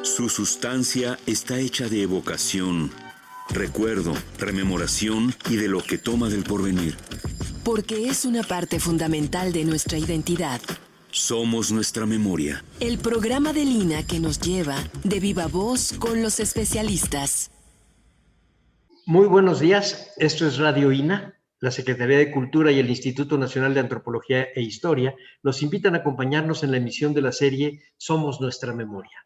Su sustancia está hecha de evocación, recuerdo, rememoración y de lo que toma del porvenir. Porque es una parte fundamental de nuestra identidad. Somos nuestra memoria. El programa de Lina que nos lleva de viva voz con los especialistas. Muy buenos días, esto es Radio INA. La Secretaría de Cultura y el Instituto Nacional de Antropología e Historia nos invitan a acompañarnos en la emisión de la serie Somos Nuestra Memoria.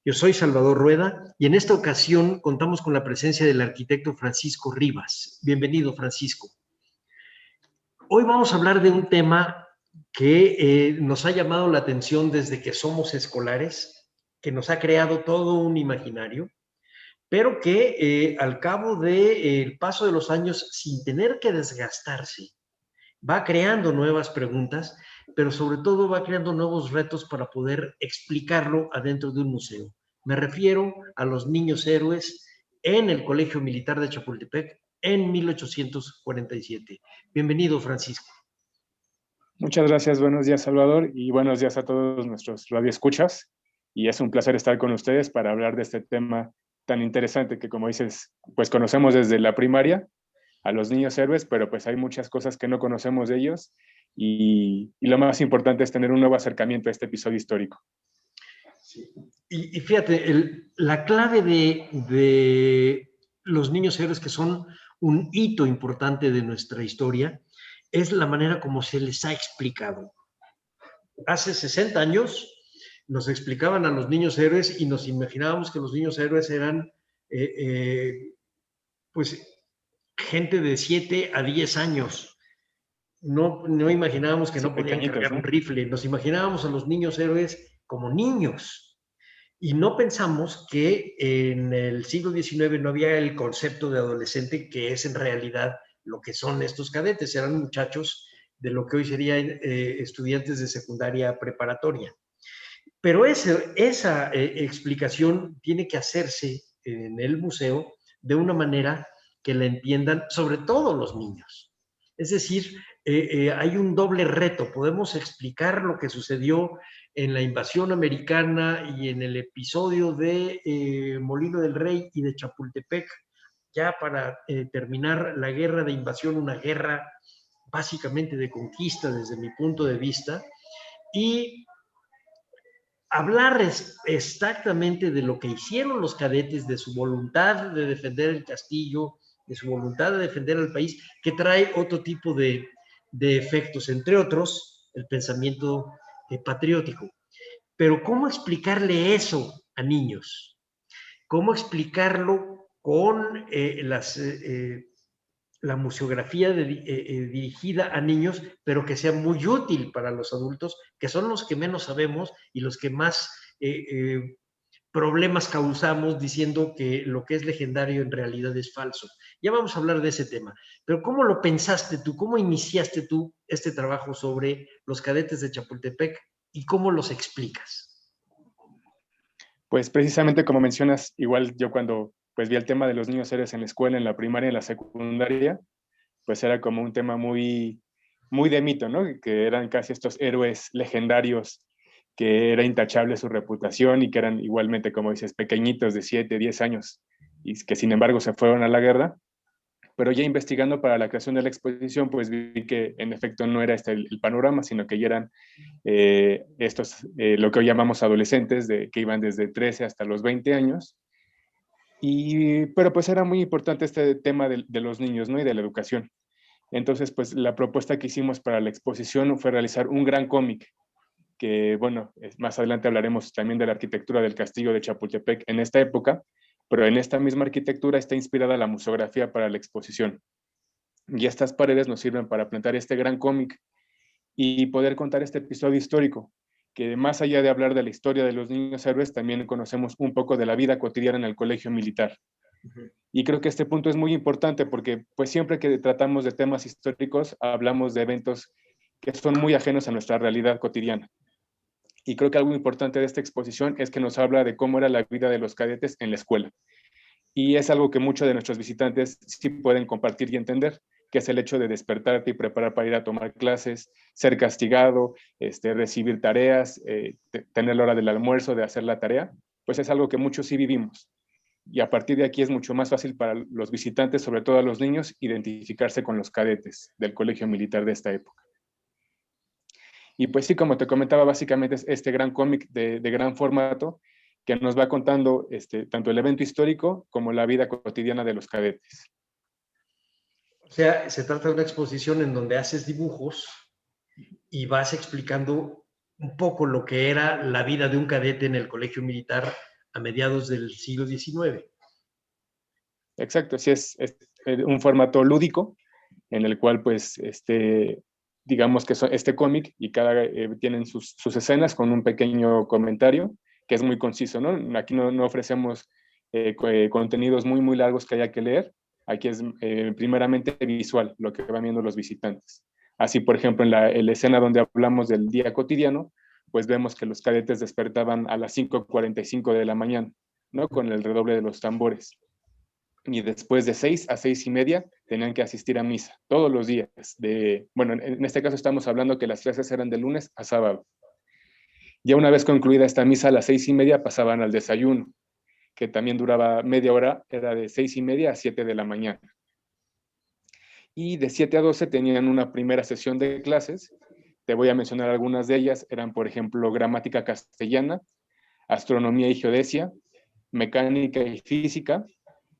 Yo soy Salvador Rueda y en esta ocasión contamos con la presencia del arquitecto Francisco Rivas. Bienvenido, Francisco. Hoy vamos a hablar de un tema que nos ha llamado la atención desde que somos escolares, que nos ha creado todo un imaginario, pero que al cabo del paso de los años, sin tener que desgastarse, va creando nuevas preguntas, pero sobre todo va creando nuevos retos para poder explicarlo adentro de un museo. Me refiero a los niños héroes en el Colegio Militar de Chapultepec en 1847. Bienvenido, Francisco. Muchas gracias, buenos días, Salvador, y buenos días a todos nuestros radioescuchas. Y es un placer estar con ustedes para hablar de este tema tan interesante que, como dices, pues conocemos desde la primaria a los niños héroes, pero pues hay muchas cosas que no conocemos de ellos y lo más importante es tener un nuevo acercamiento a este episodio histórico. Sí. Y fíjate, la clave de los niños héroes, que son un hito importante de nuestra historia, es la manera como se les ha explicado. Hace 60 años nos explicaban a los niños héroes y nos imaginábamos que los niños héroes eran pues gente de 7 a 10 años. No imaginábamos que no podían cargar un rifle, nos imaginábamos a los niños héroes como niños. Y no pensamos que en el siglo XIX no había el concepto de adolescente, que es en realidad lo que son estos cadetes. Eran muchachos de lo que hoy serían estudiantes de secundaria preparatoria. Pero esa explicación tiene que hacerse en el museo de una manera que la entiendan sobre todo los niños. Es decir, hay un doble reto. Podemos explicar lo que sucedió en la invasión americana y en el episodio de Molino del Rey y de Chapultepec, ya para terminar la guerra de invasión, una guerra básicamente de conquista desde mi punto de vista, y hablar exactamente de lo que hicieron los cadetes, de su voluntad de defender el castillo, de su voluntad de defender al país, que trae otro tipo de efectos, entre otros, el pensamiento patriótico. Pero ¿cómo explicarle eso a niños? ¿Cómo explicarlo con la museografía dirigida a niños, pero que sea muy útil para los adultos, que son los que menos sabemos y los que más problemas causamos diciendo que lo que es legendario en realidad es falso? Ya vamos a hablar de ese tema, pero ¿cómo lo pensaste tú? ¿Cómo iniciaste tú este trabajo sobre los cadetes de Chapultepec y cómo los explicas? Pues precisamente como mencionas, igual yo cuando pues vi el tema de los niños héroes en la escuela, en la primaria, en la secundaria, pues era como un tema muy, muy de mito, ¿no? Que eran casi estos héroes legendarios, que era intachable su reputación y que eran igualmente, como dices, pequeñitos de 7, 10 años y que sin embargo se fueron a la guerra. Pero ya investigando para la creación de la exposición, pues vi que en efecto no era este el panorama, sino que ya eran lo que hoy llamamos adolescentes, que iban desde 13 hasta los 20 años. Pero pues era muy importante este tema de los niños, ¿no? Y de la educación. Entonces, pues la propuesta que hicimos para la exposición fue realizar un gran cómic, que bueno, más adelante hablaremos también de la arquitectura del castillo de Chapultepec en esta época, pero en esta misma arquitectura está inspirada la museografía para la exposición. Y estas paredes nos sirven para plantar este gran cómic y poder contar este episodio histórico, que más allá de hablar de la historia de los niños héroes, también conocemos un poco de la vida cotidiana en el colegio militar. Y creo que este punto es muy importante porque pues siempre que tratamos de temas históricos, hablamos de eventos que son muy ajenos a nuestra realidad cotidiana. Y creo que algo importante de esta exposición es que nos habla de cómo era la vida de los cadetes en la escuela. Y es algo que muchos de nuestros visitantes sí pueden compartir y entender, que es el hecho de despertarte y preparar para ir a tomar clases, ser castigado, recibir tareas, tener la hora del almuerzo, de hacer la tarea. pues es algo que muchos sí vivimos. Y a partir de aquí es mucho más fácil para los visitantes, sobre todo a los niños, identificarse con los cadetes del colegio militar de esta época. Y pues sí, como te comentaba, básicamente es este gran cómic de gran formato que nos va contando tanto el evento histórico como la vida cotidiana de los cadetes. O sea, se trata de una exposición en donde haces dibujos y vas explicando un poco lo que era la vida de un cadete en el colegio militar a mediados del siglo XIX. Exacto, sí es un formato lúdico en el cual pues digamos que este cómic y tienen sus escenas con un pequeño comentario que es muy conciso, ¿no? Aquí no ofrecemos contenidos muy largos que haya que leer. Aquí es primeramente visual lo que van viendo los visitantes. Así, por ejemplo, en la escena donde hablamos del día cotidiano, pues vemos que los cadetes despertaban a las 5:45 de la mañana, ¿no? Con el redoble de los tambores. Y después de 6 a 6:30 tenían que asistir a misa todos los días. Bueno, en este caso estamos hablando que las clases eran de lunes a sábado. Ya una vez concluida esta misa, a las 6:30 pasaban al desayuno, que también duraba media hora, era de 6:30 a 7 de la mañana. Y de 7 a 12 tenían una primera sesión de clases. Te voy a mencionar algunas de ellas. Eran, por ejemplo, gramática castellana, astronomía y geodesia, mecánica y física,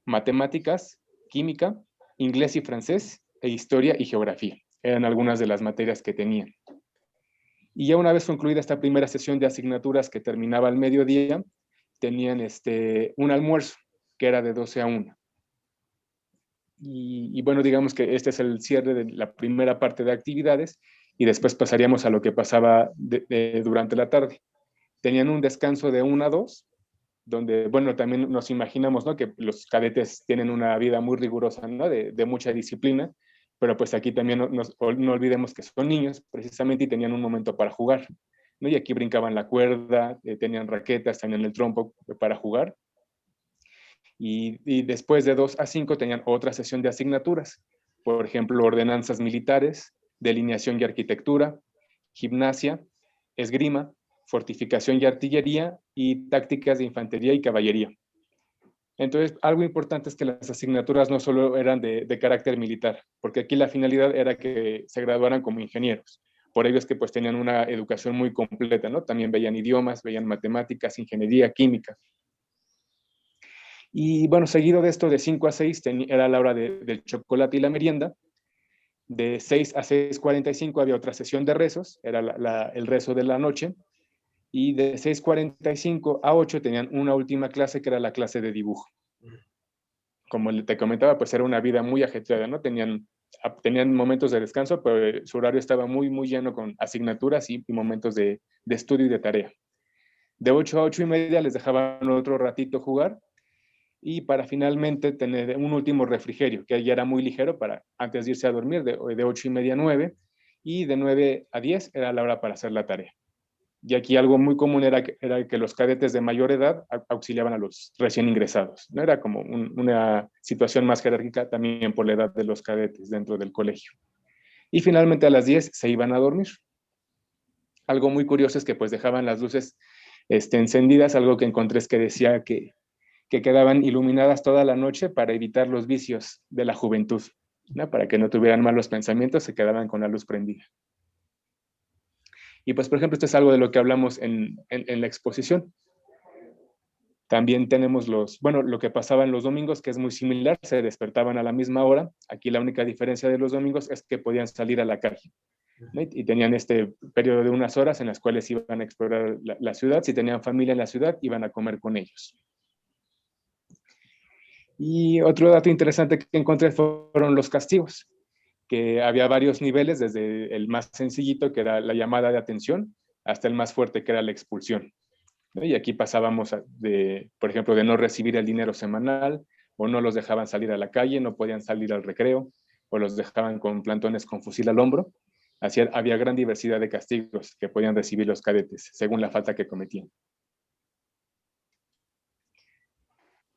matemáticas, química, inglés y francés, e historia y geografía. Eran algunas de las materias que tenían. Y ya una vez concluida esta primera sesión de asignaturas que terminaba al mediodía, tenían un almuerzo que era de 12 a 1. Y bueno, digamos que este es el cierre de la primera parte de actividades y después pasaríamos a lo que pasaba durante la tarde. Tenían un descanso de 1 a 2, donde, bueno, también nos imaginamos, ¿no?, que los cadetes tienen una vida muy rigurosa, ¿no?, de mucha disciplina, pero pues aquí también no olvidemos que son niños precisamente y tenían un momento para jugar, ¿no? Y aquí brincaban la cuerda, tenían raquetas, tenían el trompo para jugar. Y después de 2 a 5 tenían otra sesión de asignaturas, por ejemplo, ordenanzas militares, delineación y arquitectura, gimnasia, esgrima, fortificación y artillería y tácticas de infantería y caballería. Entonces, algo importante es que las asignaturas no solo eran de carácter militar, porque aquí la finalidad era que se graduaran como ingenieros. Por ello es que pues tenían una educación muy completa, ¿no? También veían idiomas, veían matemáticas, ingeniería, química. Y bueno, seguido de esto, de 5 a 6 era la hora del chocolate y la merienda. De 6 a 6:45 había otra sesión de rezos, era el rezo de la noche. Y de 6:45 a 8 tenían una última clase que era la clase de dibujo. Como te comentaba, pues era una vida muy ajetreada, ¿no? Tenían momentos de descanso, pero su horario estaba muy lleno con asignaturas y momentos de estudio y de tarea. De 8 a 8:30 les dejaban otro ratito jugar y para finalmente tener un último refrigerio, que ya era muy ligero para antes de irse a dormir, de 8:30 a 9, y de 9 a 10 era la hora para hacer la tarea. Y aquí algo muy común era que los cadetes de mayor edad auxiliaban a los recién ingresados, ¿no? Era como una situación más jerárquica también por la edad de los cadetes dentro del colegio. Y finalmente a las 10 se iban a dormir. Algo muy curioso es que pues dejaban las luces encendidas, algo que encontré es que decía que quedaban iluminadas toda la noche para evitar los vicios de la juventud, ¿no? Para que no tuvieran malos pensamientos, se quedaban con la luz prendida. Y pues, por ejemplo, esto es algo de lo que hablamos en la exposición. También tenemos lo que pasaba en los domingos, que es muy similar, se despertaban a la misma hora. Aquí la única diferencia de los domingos es que podían salir a la calle, ¿no? Y tenían este periodo de unas horas en las cuales iban a explorar la ciudad. Si tenían familia en la ciudad, iban a comer con ellos. Y otro dato interesante que encontré fueron los castigos, que había varios niveles, desde el más sencillito, que era la llamada de atención, hasta el más fuerte, que era la expulsión, ¿no? Y aquí pasábamos por ejemplo, de no recibir el dinero semanal, o no los dejaban salir a la calle, no podían salir al recreo, o los dejaban con plantones con fusil al hombro. Así había gran diversidad de castigos que podían recibir los cadetes, según la falta que cometían.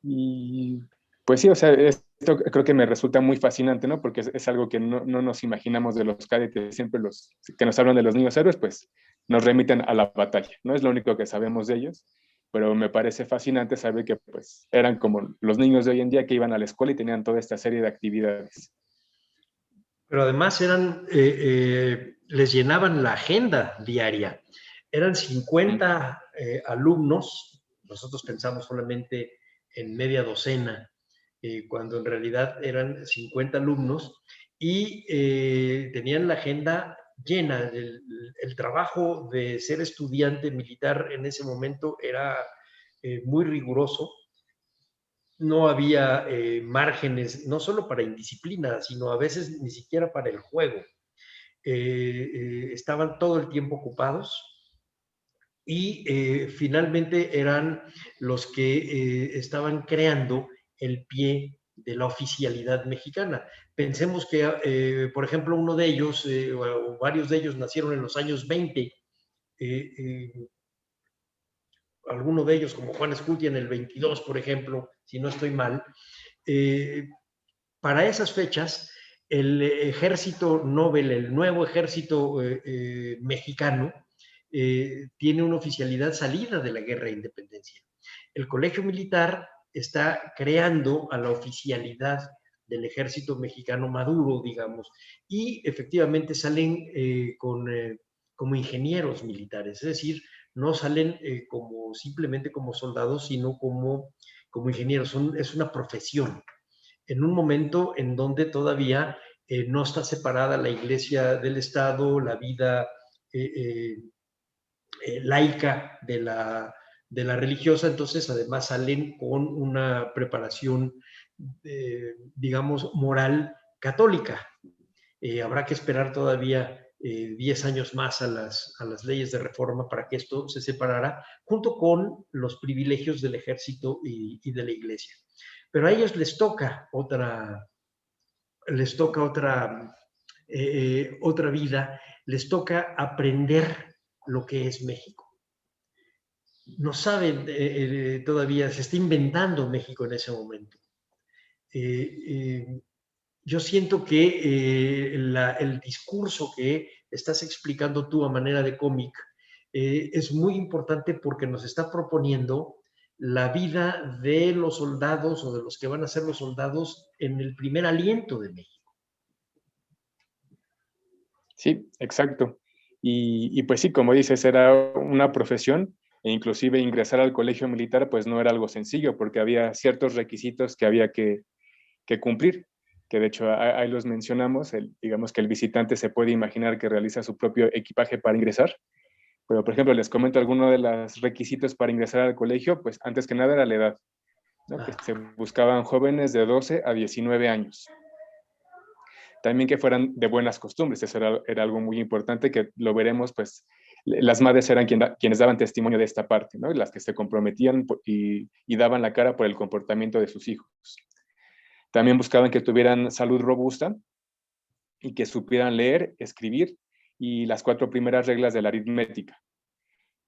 Y pues sí, o sea, esto creo que me resulta muy fascinante, ¿no? Porque es algo que no nos imaginamos de los cadetes. Siempre los que nos hablan de los niños héroes, pues nos remiten a la batalla, ¿no? Es lo único que sabemos de ellos. pero me parece fascinante saber que pues eran como los niños de hoy en día que iban a la escuela y tenían toda esta serie de actividades. Pero además les llenaban la agenda diaria. Eran 50 alumnos, nosotros pensamos solamente en media docena, cuando en realidad eran 50 alumnos, y tenían la agenda llena. El trabajo de ser estudiante militar en ese momento era muy riguroso. No había márgenes, no solo para indisciplina, sino a veces ni siquiera para el juego. Estaban todo el tiempo ocupados y finalmente eran los que estaban creando el pie de la oficialidad mexicana. Pensemos que, por ejemplo, uno de ellos, o varios de ellos nacieron en los años 20, alguno de ellos, como Juan Escutia en el 22, por ejemplo, si no estoy mal. Para esas fechas, el ejército Nobel, el nuevo ejército mexicano, tiene una oficialidad salida de la guerra de independencia. El colegio militar está creando a la oficialidad del ejército mexicano maduro, digamos, y efectivamente salen como ingenieros militares, es decir, no salen simplemente como soldados, sino como ingenieros. Es una profesión en un momento en donde todavía no está separada la iglesia del Estado, la vida laica de la religiosa. Entonces además salen con una preparación, digamos, moral católica. Habrá que esperar todavía 10 años más a las leyes de reforma para que esto se separara, junto con los privilegios del ejército y de la iglesia. Pero a ellos les toca otra vida, les toca aprender lo que es México. No saben todavía, se está inventando México en ese momento. Yo siento que el discurso que estás explicando tú a manera de cómic es muy importante porque nos está proponiendo la vida de los soldados o de los que van a ser los soldados en el primer aliento de México. Sí, exacto. Y pues sí, como dices, era una profesión e inclusive ingresar al colegio militar pues no era algo sencillo porque había ciertos requisitos que había que cumplir, que de hecho ahí los mencionamos. Digamos que el visitante se puede imaginar que realiza su propio equipaje para ingresar. Pero, por ejemplo, les comento algunos de los requisitos para ingresar al colegio, pues antes que nada era la edad, ¿no? Que se buscaban jóvenes de 12 a 19 años. También que fueran de buenas costumbres, eso era algo muy importante, que lo veremos, pues las madres eran quienes daban testimonio de esta parte, ¿no? Las que se comprometían y daban la cara por el comportamiento de sus hijos. También buscaban que tuvieran salud robusta y que supieran leer, escribir y las 4 primeras reglas de la aritmética,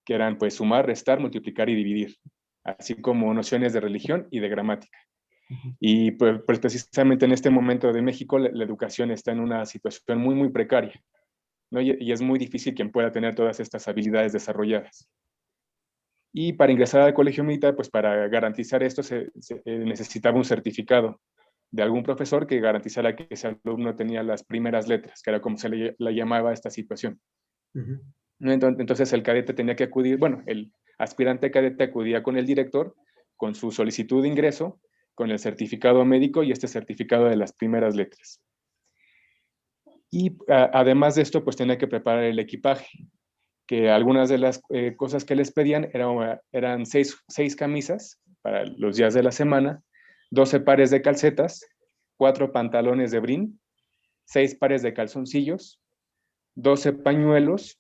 que eran pues sumar, restar, multiplicar y dividir, así como nociones de religión y de gramática. Y pues precisamente en este momento de México la educación está en una situación muy, muy precaria, ¿no? Y es muy difícil quien pueda tener todas estas habilidades desarrolladas. Y para ingresar al colegio militar, pues para garantizar esto se necesitaba un certificado de algún profesor que garantizara que ese alumno tenía las primeras letras, que era como se le llamaba a esta situación. Entonces el cadete tenía que acudir, bueno, el aspirante cadete acudía con el director, con su solicitud de ingreso, con el certificado médico y este certificado de las primeras letras. Y además de esto, pues tenía que preparar el equipaje, que algunas de las cosas que les pedían eran 6 camisas para los días de la semana, 12 pares de calcetas, 4 pantalones de brin, 6 pares de calzoncillos, 12 pañuelos,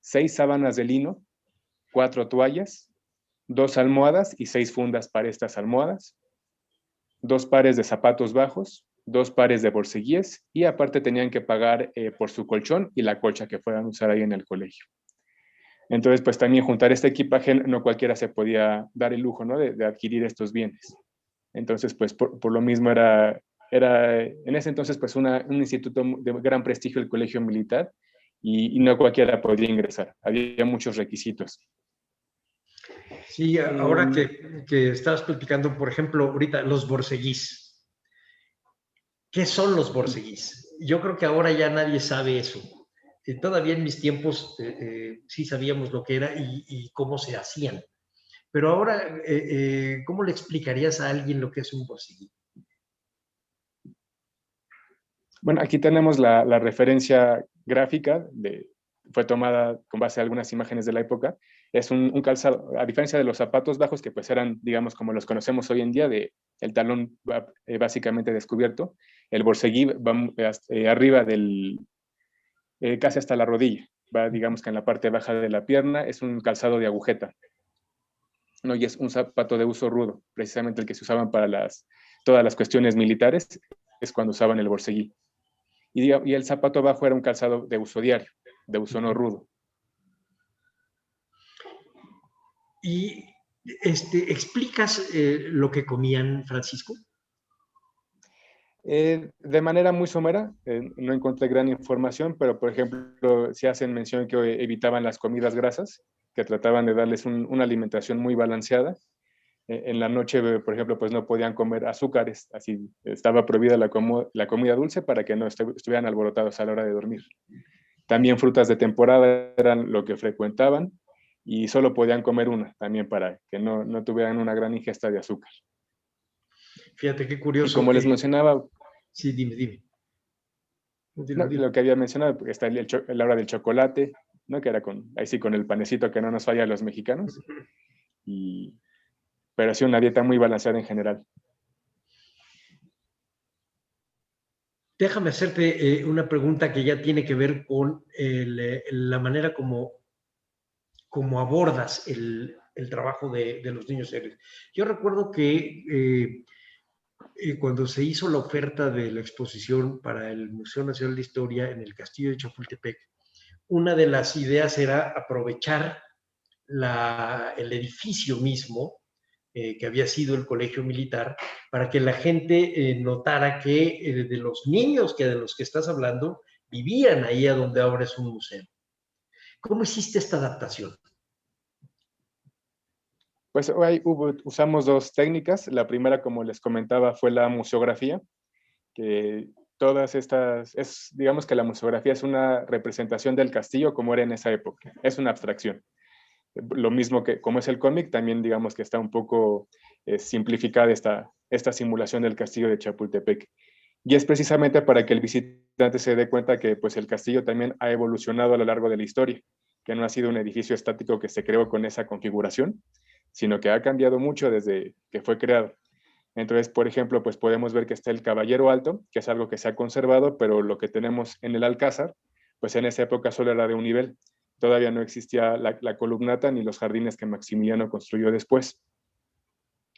6 sábanas de lino, 4 toallas, 2 almohadas y 6 fundas para estas almohadas, 2 pares de zapatos bajos, 2 pares de borceguíes y aparte tenían que pagar por su colchón y la colcha que fueran a usar ahí en el colegio. Entonces, pues también juntar este equipaje, no cualquiera se podía dar el lujo, ¿no? de adquirir estos bienes. Entonces, pues por lo mismo era en ese entonces pues un instituto de gran prestigio, el colegio militar, y no cualquiera podía ingresar. Había muchos requisitos. Sí, ahora que estabas platicando, por ejemplo, ahorita los borceguís. ¿Qué son los borceguís? Yo creo que ahora ya nadie sabe eso. Todavía en mis tiempos sí sabíamos lo que era y cómo se hacían. Pero ahora, ¿cómo le explicarías a alguien lo que es un borceguí? Bueno, aquí tenemos la referencia gráfica, fue tomada con base a algunas imágenes de la época. Es un calzado, a diferencia de los zapatos bajos, que pues eran, digamos, como los conocemos hoy en día, el talón básicamente descubierto. El borceguí va arriba casi hasta la rodilla. Va, digamos que en la parte baja de la pierna. Es un calzado de agujeta, ¿no? Y es un zapato de uso rudo, precisamente el que se usaban para todas las cuestiones militares, es cuando usaban el borceguí. Y el zapato abajo era un calzado de uso diario, de uso no rudo. ¿Y explicas lo que comían, Francisco? De manera muy somera, no encontré gran información, pero por ejemplo, se hacen mención que evitaban las comidas grasas, que trataban de darles una alimentación muy balanceada. En la noche, por ejemplo, pues no podían comer azúcares, así estaba prohibida la comida dulce para que no estuvieran alborotados a la hora de dormir. También frutas de temporada eran lo que frecuentaban y solo podían comer una, también para que no tuvieran una gran ingesta de azúcar. Fíjate qué curioso. Y como les mencionaba... Sí, dime. No, lo que había mencionado, está la hora del chocolate, ¿no? Que era ahí sí con el panecito que no nos falla a los mexicanos. Pero sí una dieta muy balanceada en general. Déjame hacerte una pregunta que ya tiene que ver con la manera como abordas el trabajo de los niños héroes. Yo recuerdo que cuando se hizo la oferta de la exposición para el Museo Nacional de Historia en el Castillo de Chapultepec, una de las ideas era aprovechar el edificio mismo, que había sido el colegio militar, para que la gente notara que de los niños de los que estás hablando vivían ahí a donde ahora es un museo. ¿Cómo hiciste esta adaptación? Pues usamos dos técnicas. La primera, como les comentaba, fue la museografía, que todas estas, digamos que la museografía es una representación del castillo como era en esa época, es una abstracción. Lo mismo que como es el cómic, también digamos que está un poco simplificada esta simulación del castillo de Chapultepec. Y es precisamente para que el visitante se dé cuenta que pues, el castillo también ha evolucionado a lo largo de la historia, que no ha sido un edificio estático que se creó con esa configuración, sino que ha cambiado mucho desde que fue creado. Entonces, por ejemplo, pues podemos ver que está el Caballero Alto, que es algo que se ha conservado, pero lo que tenemos en el Alcázar, pues en esa época solo era de un nivel. Todavía no existía la columnata ni los jardines que Maximiliano construyó después.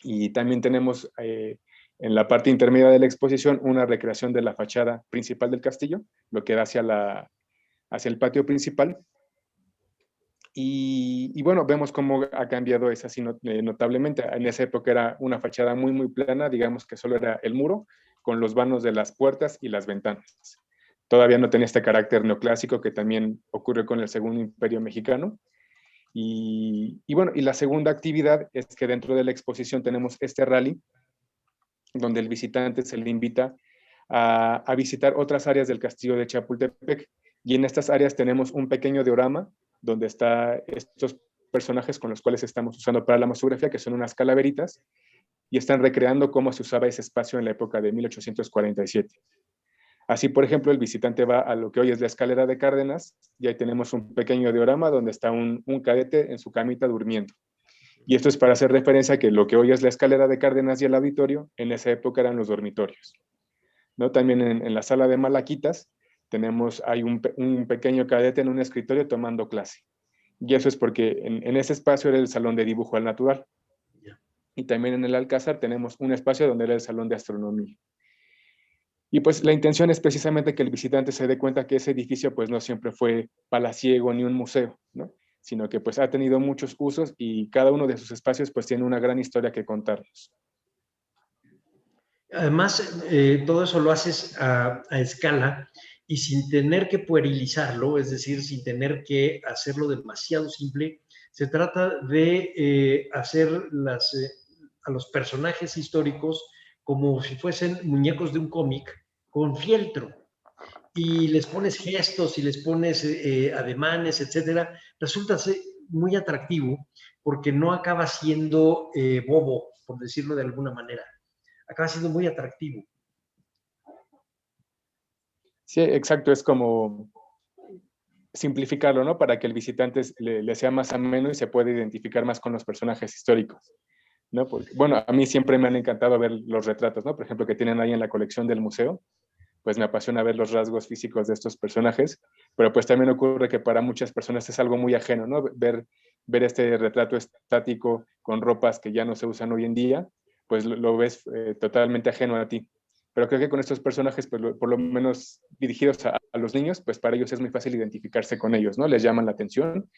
Y también tenemos en la parte intermedia de la exposición una recreación de la fachada principal del castillo, lo que da hacia el patio principal. Y bueno, vemos cómo ha cambiado esa así notablemente. En esa época era una fachada muy, muy plana, digamos que solo era el muro, con los vanos de las puertas y las ventanas. Todavía no tenía este carácter neoclásico que también ocurrió con el Segundo Imperio Mexicano. Y bueno, y la segunda actividad es que dentro de la exposición tenemos este rally, donde el visitante se le invita a visitar otras áreas del castillo de Chapultepec. Y en estas áreas tenemos un pequeño diorama donde están estos personajes con los cuales estamos usando para la museografía, que son unas calaveritas, y están recreando cómo se usaba ese espacio en la época de 1847. Así, por ejemplo, el visitante va a lo que hoy es la escalera de Cárdenas, y ahí tenemos un pequeño diorama donde está un cadete en su camita durmiendo. Y esto es para hacer referencia a que lo que hoy es la escalera de Cárdenas y el auditorio, en esa época eran los dormitorios, ¿no? También en la sala de Malaquitas, hay un pequeño cadete en un escritorio tomando clase. Y eso es porque en ese espacio era el salón de dibujo al natural. Y también en el Alcázar tenemos un espacio donde era el salón de astronomía. Y pues la intención es precisamente que el visitante se dé cuenta que ese edificio pues no siempre fue palaciego ni un museo, ¿no? Sino que pues ha tenido muchos usos y cada uno de sus espacios pues tiene una gran historia que contarnos. Además, todo eso lo haces a escala y sin tener que puerilizarlo, es decir, sin tener que hacerlo demasiado simple, Se trata de hacer a los personajes históricos como si fuesen muñecos de un cómic con fieltro. Y les pones gestos y les pones ademanes, etcétera. Resulta ser muy atractivo porque no acaba siendo bobo, por decirlo de alguna manera. Acaba siendo muy atractivo. Sí, exacto, es como simplificarlo, ¿no? Para que el visitante le sea más ameno y se pueda identificar más con los personajes históricos, ¿no? Porque, bueno, a mí siempre me han encantado ver los retratos, ¿no? Por ejemplo, que tienen ahí en la colección del museo, pues me apasiona ver los rasgos físicos de estos personajes, pero pues también ocurre que para muchas personas es algo muy ajeno, ¿no? Ver este retrato estático con ropas que ya no se usan hoy en día, pues lo ves totalmente ajeno a ti. Pero creo que con estos personajes, pues por lo menos dirigidos a los niños, pues para ellos es muy fácil identificarse con ellos, ¿no? Les llaman la atención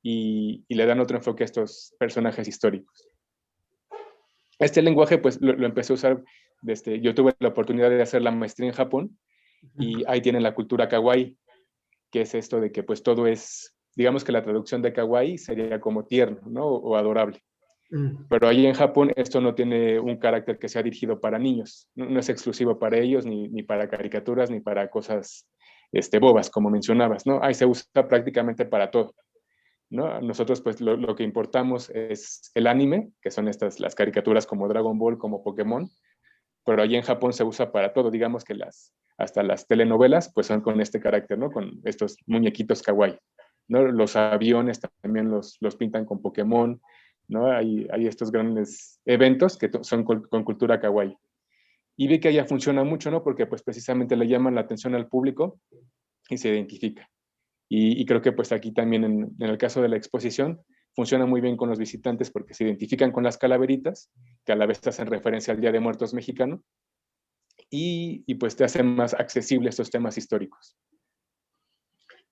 y le dan otro enfoque a estos personajes históricos. Este lenguaje, pues lo empecé a usar desde, yo tuve la oportunidad de hacer la maestría en Japón y ahí tienen la cultura kawaii, que es esto de que pues todo es, digamos que la traducción de kawaii sería como tierno, ¿no? O adorable. Pero ahí en Japón esto no tiene un carácter que sea dirigido para niños, no es exclusivo para ellos, ni para caricaturas, ni para cosas bobas, como mencionabas, ¿no? Ahí se usa prácticamente para todo, ¿no? Nosotros pues lo que importamos es el anime, que son las caricaturas como Dragon Ball, como Pokémon, pero allí en Japón se usa para todo, digamos que hasta las telenovelas pues son con este carácter, ¿no? Con estos muñequitos kawaii, ¿no? Los aviones también los pintan con Pokémon, ¿no? Hay estos grandes eventos que son con cultura kawaii. Y vi que allá funciona mucho, ¿no? Porque pues precisamente le llaman la atención al público y se identifica. Y creo que pues aquí también en el caso de la exposición funciona muy bien con los visitantes porque se identifican con las calaveritas, que a la vez hacen referencia al Día de Muertos mexicano, y pues te hacen más accesibles estos temas históricos.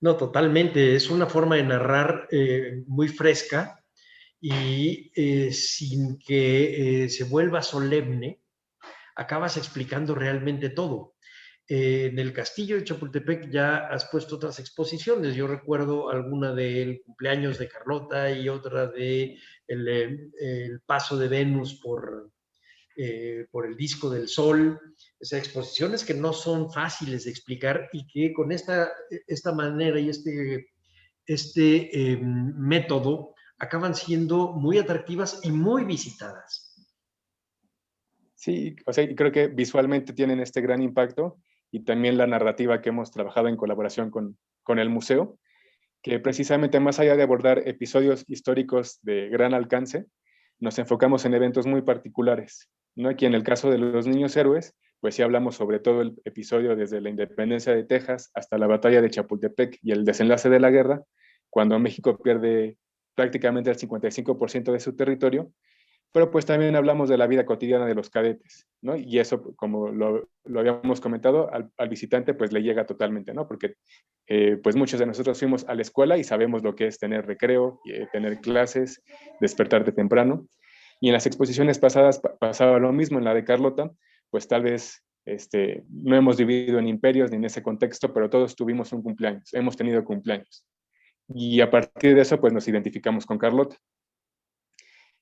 No, totalmente. Es una forma de narrar muy fresca y sin que se vuelva solemne, acabas explicando realmente todo. En el castillo de Chapultepec ya has puesto otras exposiciones. Yo recuerdo alguna del cumpleaños de Carlota y otra de el paso de Venus por el disco del Sol. Esas exposiciones que no son fáciles de explicar y que con esta manera y método acaban siendo muy atractivas y muy visitadas. Sí, o sea, creo que visualmente tienen este gran impacto y también la narrativa que hemos trabajado en colaboración con el museo, que precisamente más allá de abordar episodios históricos de gran alcance, nos enfocamos en eventos muy particulares, ¿no? Aquí en el caso de los niños héroes, pues sí hablamos sobre todo el episodio desde la independencia de Texas hasta la batalla de Chapultepec y el desenlace de la guerra, cuando México pierde prácticamente el 55% de su territorio, pero pues también hablamos de la vida cotidiana de los cadetes, ¿no? Y eso, como lo habíamos comentado, al visitante pues le llega totalmente, ¿no? Porque pues muchos de nosotros fuimos a la escuela y sabemos lo que es tener recreo, tener clases, despertarte temprano. Y en las exposiciones pasadas pasaba lo mismo. En la de Carlota, pues tal vez no hemos vivido en imperios ni en ese contexto, pero todos tuvimos un cumpleaños, hemos tenido cumpleaños. Y a partir de eso, pues nos identificamos con Carlota.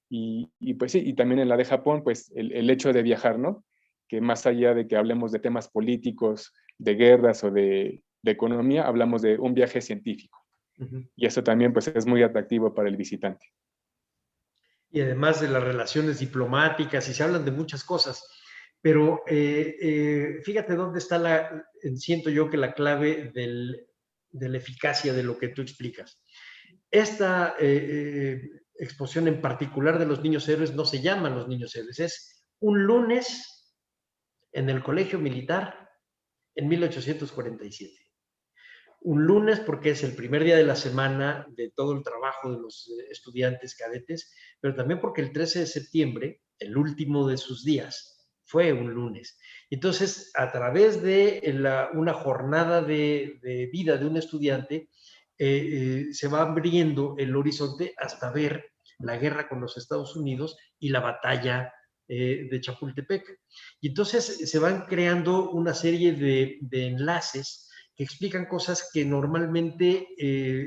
Y pues sí, y también en la de Japón, pues el hecho de viajar, ¿no? Que más allá de que hablemos de temas políticos, de guerras o de economía, hablamos de un viaje científico. Y eso también pues es muy atractivo para el visitante. Y además de las relaciones diplomáticas, y se hablan de muchas cosas. Pero fíjate dónde está siento yo que la clave de la eficacia de lo que tú explicas. Esta exposición en particular de los niños héroes no se llama Los Niños Héroes, es un lunes en el Colegio Militar en 1847. Un lunes porque es el primer día de la semana de todo el trabajo de los estudiantes cadetes, pero también porque el 13 de septiembre, el último de sus días, fue un lunes. Entonces, a través de una jornada de vida de un estudiante, se va abriendo el horizonte hasta ver la guerra con los Estados Unidos y la batalla de Chapultepec. Y entonces se van creando una serie de enlaces que explican cosas que normalmente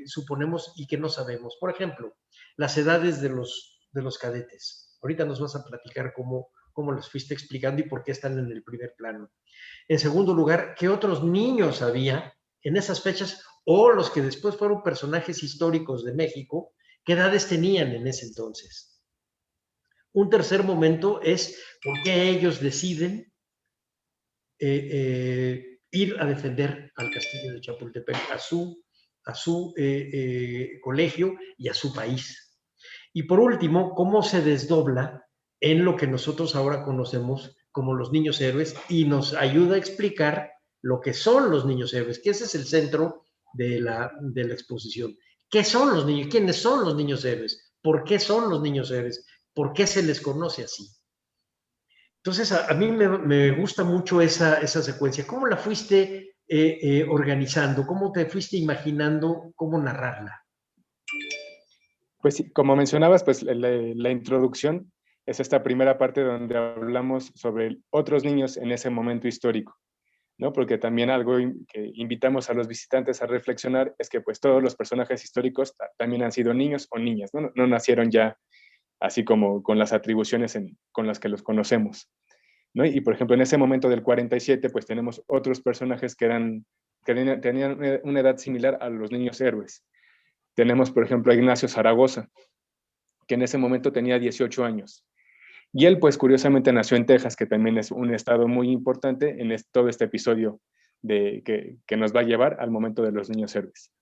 suponemos y que no sabemos. Por ejemplo, las edades de los cadetes. Ahorita nos vas a platicar cómo les fuiste explicando y por qué están en el primer plano. En segundo lugar, ¿qué otros niños había en esas fechas o los que después fueron personajes históricos de México? ¿Qué edades tenían en ese entonces? Un tercer momento es por qué ellos deciden ir a defender al castillo de Chapultepec, a su colegio y a su país. Y por último, cómo se desdobla en lo que nosotros ahora conocemos como los niños héroes y nos ayuda a explicar lo que son los niños héroes, que ese es el centro de la exposición. ¿Qué son los niños? ¿Quiénes son los niños héroes? ¿Por qué son los niños héroes? ¿Por qué se les conoce así? Entonces, a mí me gusta mucho esa secuencia. ¿Cómo la fuiste organizando? ¿Cómo te fuiste imaginando cómo narrarla? Pues sí, como mencionabas, pues la introducción es esta primera parte donde hablamos sobre otros niños en ese momento histórico, ¿no? Porque también algo que invitamos a los visitantes a reflexionar es que pues todos los personajes históricos también han sido niños o niñas, ¿no? No nacieron ya así como con las atribuciones con las que los conocemos, ¿no? Y por ejemplo, en ese momento del 47, pues tenemos otros personajes que tenían una edad similar a los niños héroes. Tenemos, por ejemplo, a Ignacio Zaragoza, que en ese momento tenía 18 años. Y él, pues curiosamente, nació en Texas, que también es un estado muy importante en todo este episodio que nos va a llevar al momento de los niños héroes.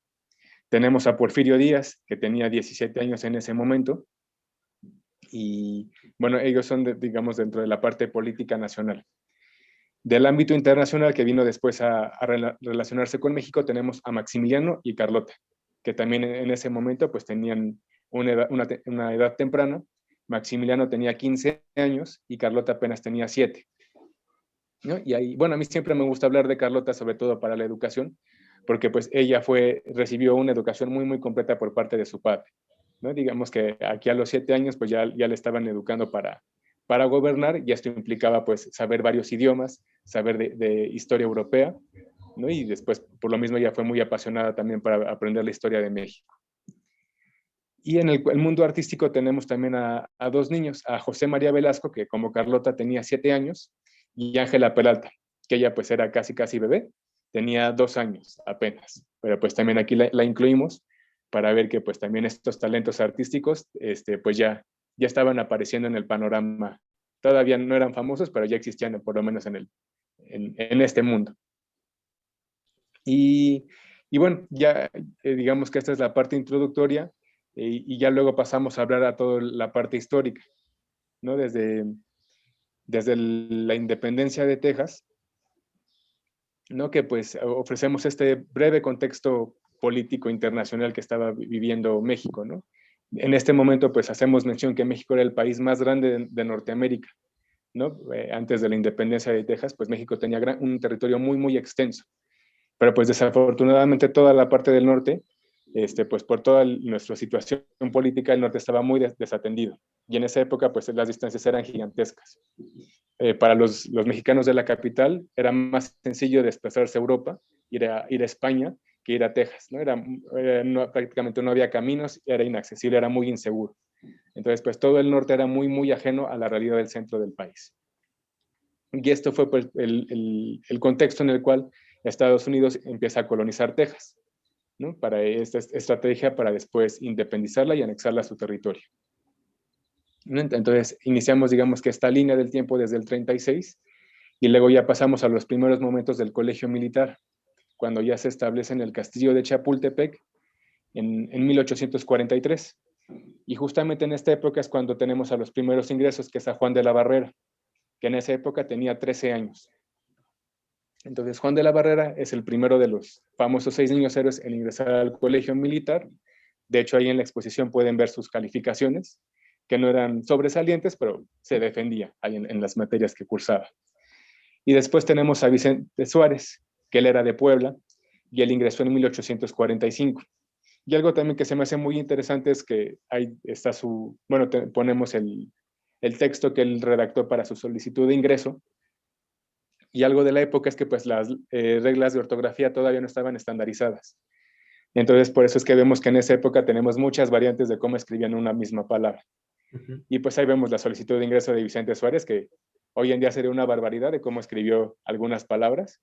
Tenemos a Porfirio Díaz, que tenía 17 años en ese momento. Y bueno, ellos son, digamos, dentro de la parte política nacional. Del ámbito internacional, que vino después a relacionarse con México, tenemos a Maximiliano y Carlota, que también en ese momento pues tenían una edad temprana. Maximiliano tenía 15 años y Carlota apenas tenía 7. ¿No? Y ahí, bueno, a mí siempre me gusta hablar de Carlota, sobre todo para la educación, porque pues ella recibió una educación muy, muy completa por parte de su padre, ¿no? Digamos que aquí a los 7 años pues ya le estaban educando para gobernar, y esto implicaba pues saber varios idiomas, saber de historia europea, ¿no? Y después por lo mismo ella fue muy apasionada también para aprender la historia de México. Y en el mundo artístico tenemos también a 2 niños, a José María Velasco, que como Carlota tenía 7 años, y Ángela Peralta, que ella pues era casi bebé, tenía 2 años apenas, pero pues también aquí la incluimos para ver que pues también estos talentos artísticos pues ya estaban apareciendo en el panorama. Todavía no eran famosos, pero ya existían por lo menos en este mundo. Y bueno, ya digamos que esta es la parte introductoria, y ya luego pasamos a hablar a toda la parte histórica, ¿no? Desde la independencia de Texas, ¿no? Que pues ofrecemos este breve contexto político internacional que estaba viviendo México, ¿no? En este momento pues hacemos mención que México era el país más grande de Norteamérica, ¿no? Antes de la independencia de Texas, pues México tenía un territorio muy, muy extenso, pero pues desafortunadamente toda la parte del norte, pues por toda nuestra situación política, el norte estaba muy desatendido, y en esa época pues las distancias eran gigantescas. Para los mexicanos de la capital era más sencillo desplazarse a Europa, ir a España, que ir a Texas, ¿no? Prácticamente no había caminos, era inaccesible, era muy inseguro. Entonces pues todo el norte era muy, muy ajeno a la realidad del centro del país. Y esto fue pues, el contexto en el cual Estados Unidos empieza a colonizar Texas, ¿no? Para esta estrategia para después independizarla y anexarla a su territorio. Entonces iniciamos, digamos que esta línea del tiempo desde el 36, y luego ya pasamos a los primeros momentos del colegio militar, cuando ya se establece en el castillo de Chapultepec en 1843. Y justamente en esta época es cuando tenemos a los primeros ingresos, que es a Juan de la Barrera, que en esa época tenía 13 años. Entonces Juan de la Barrera es el primero de los famosos 6 niños héroes en ingresar al colegio militar. De hecho, ahí en la exposición pueden ver sus calificaciones, que no eran sobresalientes, pero se defendía ahí en las materias que cursaba. Y después tenemos a Vicente Suárez, que él era de Puebla, y él ingresó en 1845. Y algo también que se me hace muy interesante es que ahí está ponemos el texto que él redactó para su solicitud de ingreso. Y algo de la época es que pues las reglas de ortografía todavía no estaban estandarizadas. Entonces, por eso es que vemos que en esa época tenemos muchas variantes de cómo escribían una misma palabra. Y pues ahí vemos la solicitud de ingreso de Vicente Suárez, que hoy en día sería una barbaridad de cómo escribió algunas palabras,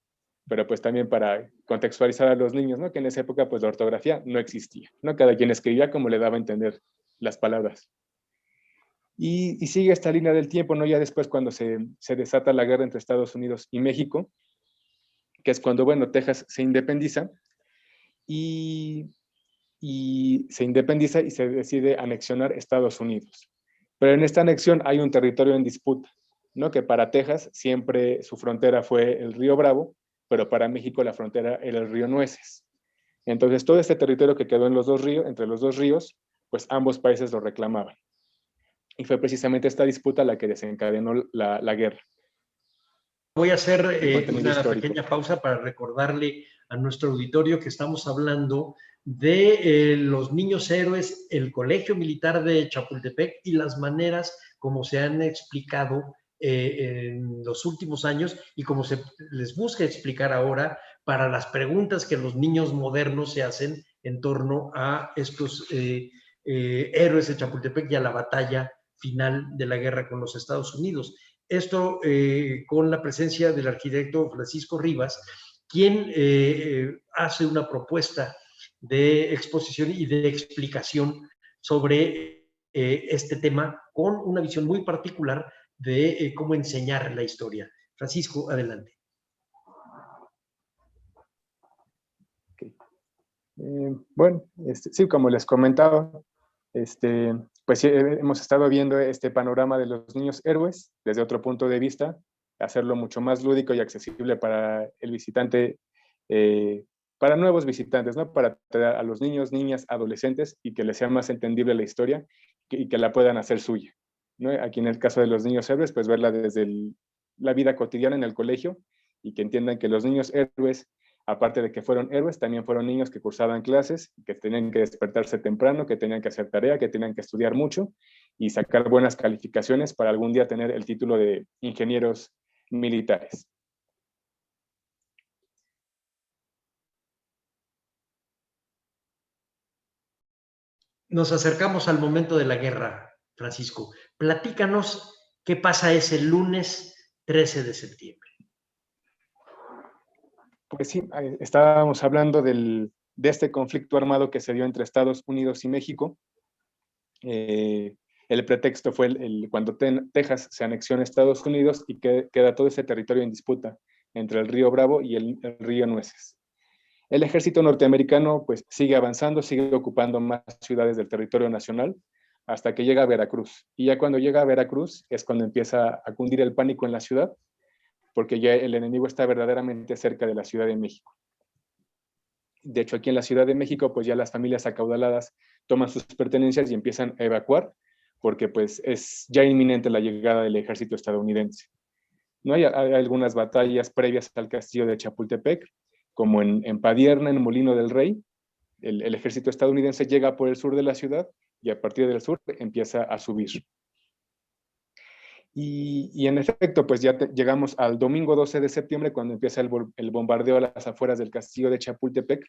pero pues también para contextualizar a los niños, ¿no? Que en esa época pues la ortografía no existía, ¿no? Cada quien escribía como le daba a entender las palabras. Y sigue esta línea del tiempo, ¿no? Ya después cuando se desata la guerra entre Estados Unidos y México, que es cuando, bueno, Texas se independiza y se independiza y se decide anexionar Estados Unidos. Pero en esta anexión hay un territorio en disputa, ¿no? Que para Texas siempre su frontera fue el río Bravo, pero para México la frontera era el río Nueces. Entonces todo este territorio que quedó en los dos ríos, entre los dos ríos, pues ambos países lo reclamaban. Y fue precisamente esta disputa la que desencadenó la guerra. Voy a hacer una pequeña pausa para recordarle a nuestro auditorio que estamos hablando de los niños héroes, el Colegio Militar de Chapultepec y las maneras como se han explicado en los últimos años y como se les busca explicar ahora para las preguntas que los niños modernos se hacen en torno a estos héroes de Chapultepec y a la batalla final de la guerra con los Estados Unidos. Esto con la presencia del arquitecto Francisco Rivas, quien hace una propuesta de exposición y de explicación sobre este tema con una visión muy particular de cómo enseñar la historia. Francisco, adelante. Okay. Bueno, sí, como les comentaba, pues hemos estado viendo este panorama de los niños héroes desde otro punto de vista, hacerlo mucho más lúdico y accesible para el visitante, para nuevos visitantes, ¿no? Para a los niños, niñas, adolescentes y que les sea más entendible la historia y que la puedan hacer suya, ¿no? Aquí en el caso de los niños héroes, pues verla desde la vida cotidiana en el colegio y que entiendan que los niños héroes, aparte de que fueron héroes, también fueron niños que cursaban clases, que tenían que despertarse temprano, que tenían que hacer tarea, que tenían que estudiar mucho y sacar buenas calificaciones para algún día tener el título de ingenieros militares. Nos acercamos al momento de la guerra, Francisco. Platícanos qué pasa ese lunes 13 de septiembre. Pues sí, estábamos hablando de este conflicto armado que se dio entre Estados Unidos y México. El pretexto fue cuando Texas se anexiona a Estados Unidos y queda todo ese territorio en disputa entre el río Bravo y el río Nueces. El ejército norteamericano pues sigue avanzando, sigue ocupando más ciudades del territorio nacional hasta que llega a Veracruz. Y ya cuando llega a Veracruz es cuando empieza a cundir el pánico en la ciudad, porque ya el enemigo está verdaderamente cerca de la Ciudad de México. De hecho, aquí en la Ciudad de México, pues ya las familias acaudaladas toman sus pertenencias y empiezan a evacuar, porque pues es ya inminente la llegada del ejército estadounidense. ¿No? Hay algunas batallas previas al castillo de Chapultepec, como en Padierna, en Molino del Rey. El ejército estadounidense llega por el sur de la ciudad y a partir del sur empieza a subir. Y en efecto, pues ya llegamos al domingo 12 de septiembre, cuando empieza el bombardeo a las afueras del castillo de Chapultepec.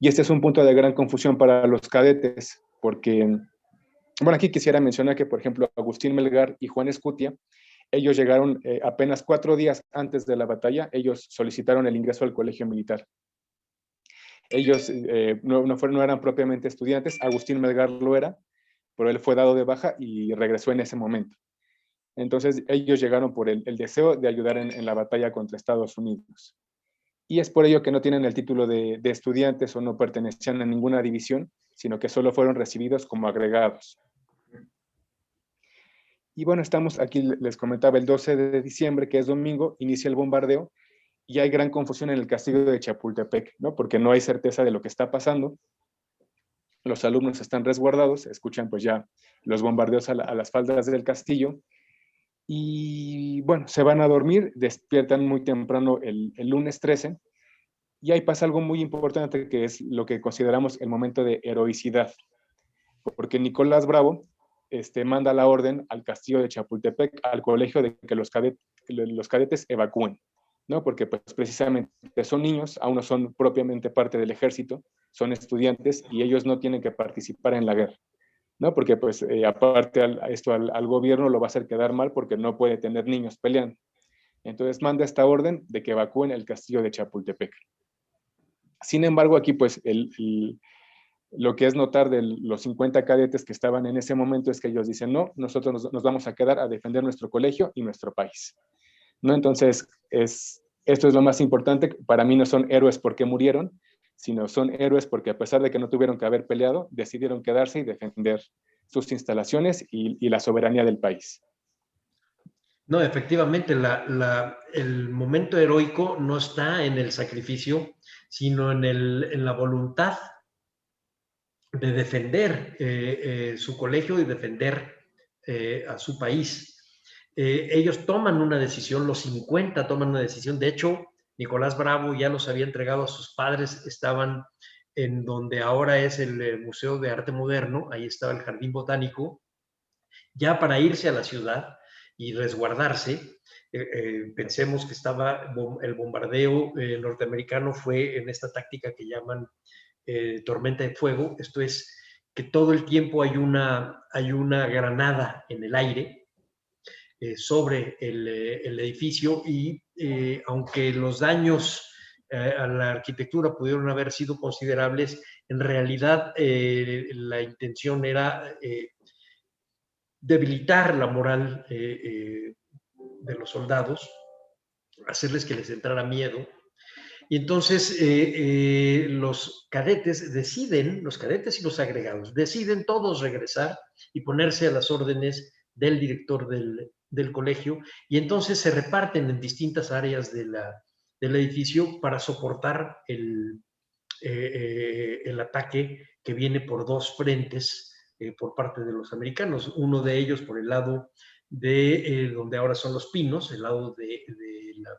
Y este es un punto de gran confusión para los cadetes, porque, bueno, aquí quisiera mencionar que, por ejemplo, Agustín Melgar y Juan Escutia, ellos llegaron apenas 4 días antes de la batalla, ellos solicitaron el ingreso al colegio militar. Ellos no eran propiamente estudiantes, Agustín Melgar lo era, pero él fue dado de baja y regresó en ese momento. Entonces ellos llegaron por el deseo de ayudar en la batalla contra Estados Unidos. Y es por ello que no tienen el título de estudiantes o no pertenecían a ninguna división, sino que solo fueron recibidos como agregados. Y bueno, estamos aquí, les comentaba, el 12 de diciembre, que es domingo, inicia el bombardeo y hay gran confusión en el castillo de Chapultepec, ¿no? Porque no hay certeza de lo que está pasando. Los alumnos están resguardados, escuchan pues ya los bombardeos a las faldas del castillo. Y bueno, se van a dormir, despiertan muy temprano el lunes 13, y ahí pasa algo muy importante que es lo que consideramos el momento de heroicidad, porque Nicolás Bravo manda la orden al castillo de Chapultepec, al colegio, de que los cadetes evacúen. ¿no? Porque pues precisamente son niños, aún no son propiamente parte del ejército, son estudiantes y ellos no tienen que participar en la guerra, ¿no? Porque pues aparte esto al gobierno lo va a hacer quedar mal porque no puede tener niños peleando. Entonces manda esta orden de que evacúen el castillo de Chapultepec. Sin embargo, aquí pues lo que es notar de los 50 cadetes que estaban en ese momento es que ellos dicen, no, nosotros nos vamos a quedar a defender nuestro colegio y nuestro país, ¿no? Entonces, esto es lo más importante. Para mí no son héroes porque murieron, sino son héroes porque a pesar de que no tuvieron que haber peleado, decidieron quedarse y defender sus instalaciones y la soberanía del país. No, efectivamente, el momento heroico no está en el sacrificio, sino en la voluntad de defender su colegio y defender a su país. Ellos toman una decisión, los 50 toman una decisión. De hecho, Nicolás Bravo ya los había entregado a sus padres, estaban en donde ahora es el Museo de Arte Moderno, ahí estaba el Jardín Botánico, ya para irse a la ciudad y resguardarse. Pensemos que estaba el bombardeo norteamericano, fue en esta táctica que llaman tormenta de fuego. Esto es que todo el tiempo hay una granada en el aire sobre el edificio y aunque los daños a la arquitectura pudieron haber sido considerables, en realidad la intención era debilitar la moral de los soldados, hacerles que les entrara miedo. Y entonces los cadetes deciden, los cadetes y los agregados, deciden todos regresar y ponerse a las órdenes del director del colegio, y entonces se reparten en distintas áreas del edificio para soportar el ataque que viene por dos frentes por parte de los americanos. Uno de ellos por el lado de donde ahora son Los Pinos, el lado de la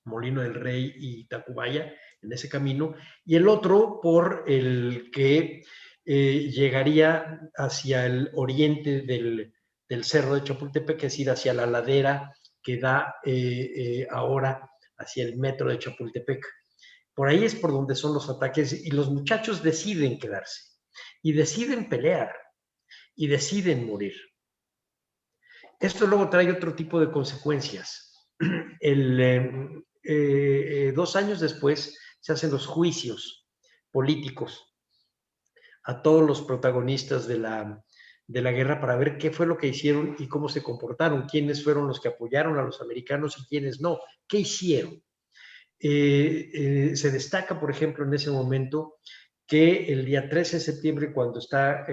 Molino del Rey y Tacubaya, en ese camino, y el otro por el que llegaría hacia el oriente del cerro de Chapultepec, es decir, hacia la ladera que da ahora hacia el metro de Chapultepec. Por ahí es por donde son los ataques y los muchachos deciden quedarse y deciden pelear y deciden morir. Esto luego trae otro tipo de consecuencias. 2 años después se hacen los juicios políticos a todos los protagonistas de la guerra para ver qué fue lo que hicieron y cómo se comportaron, quiénes fueron los que apoyaron a los americanos y quiénes no, qué hicieron. Se destaca, por ejemplo, en ese momento que el día 13 de septiembre, cuando está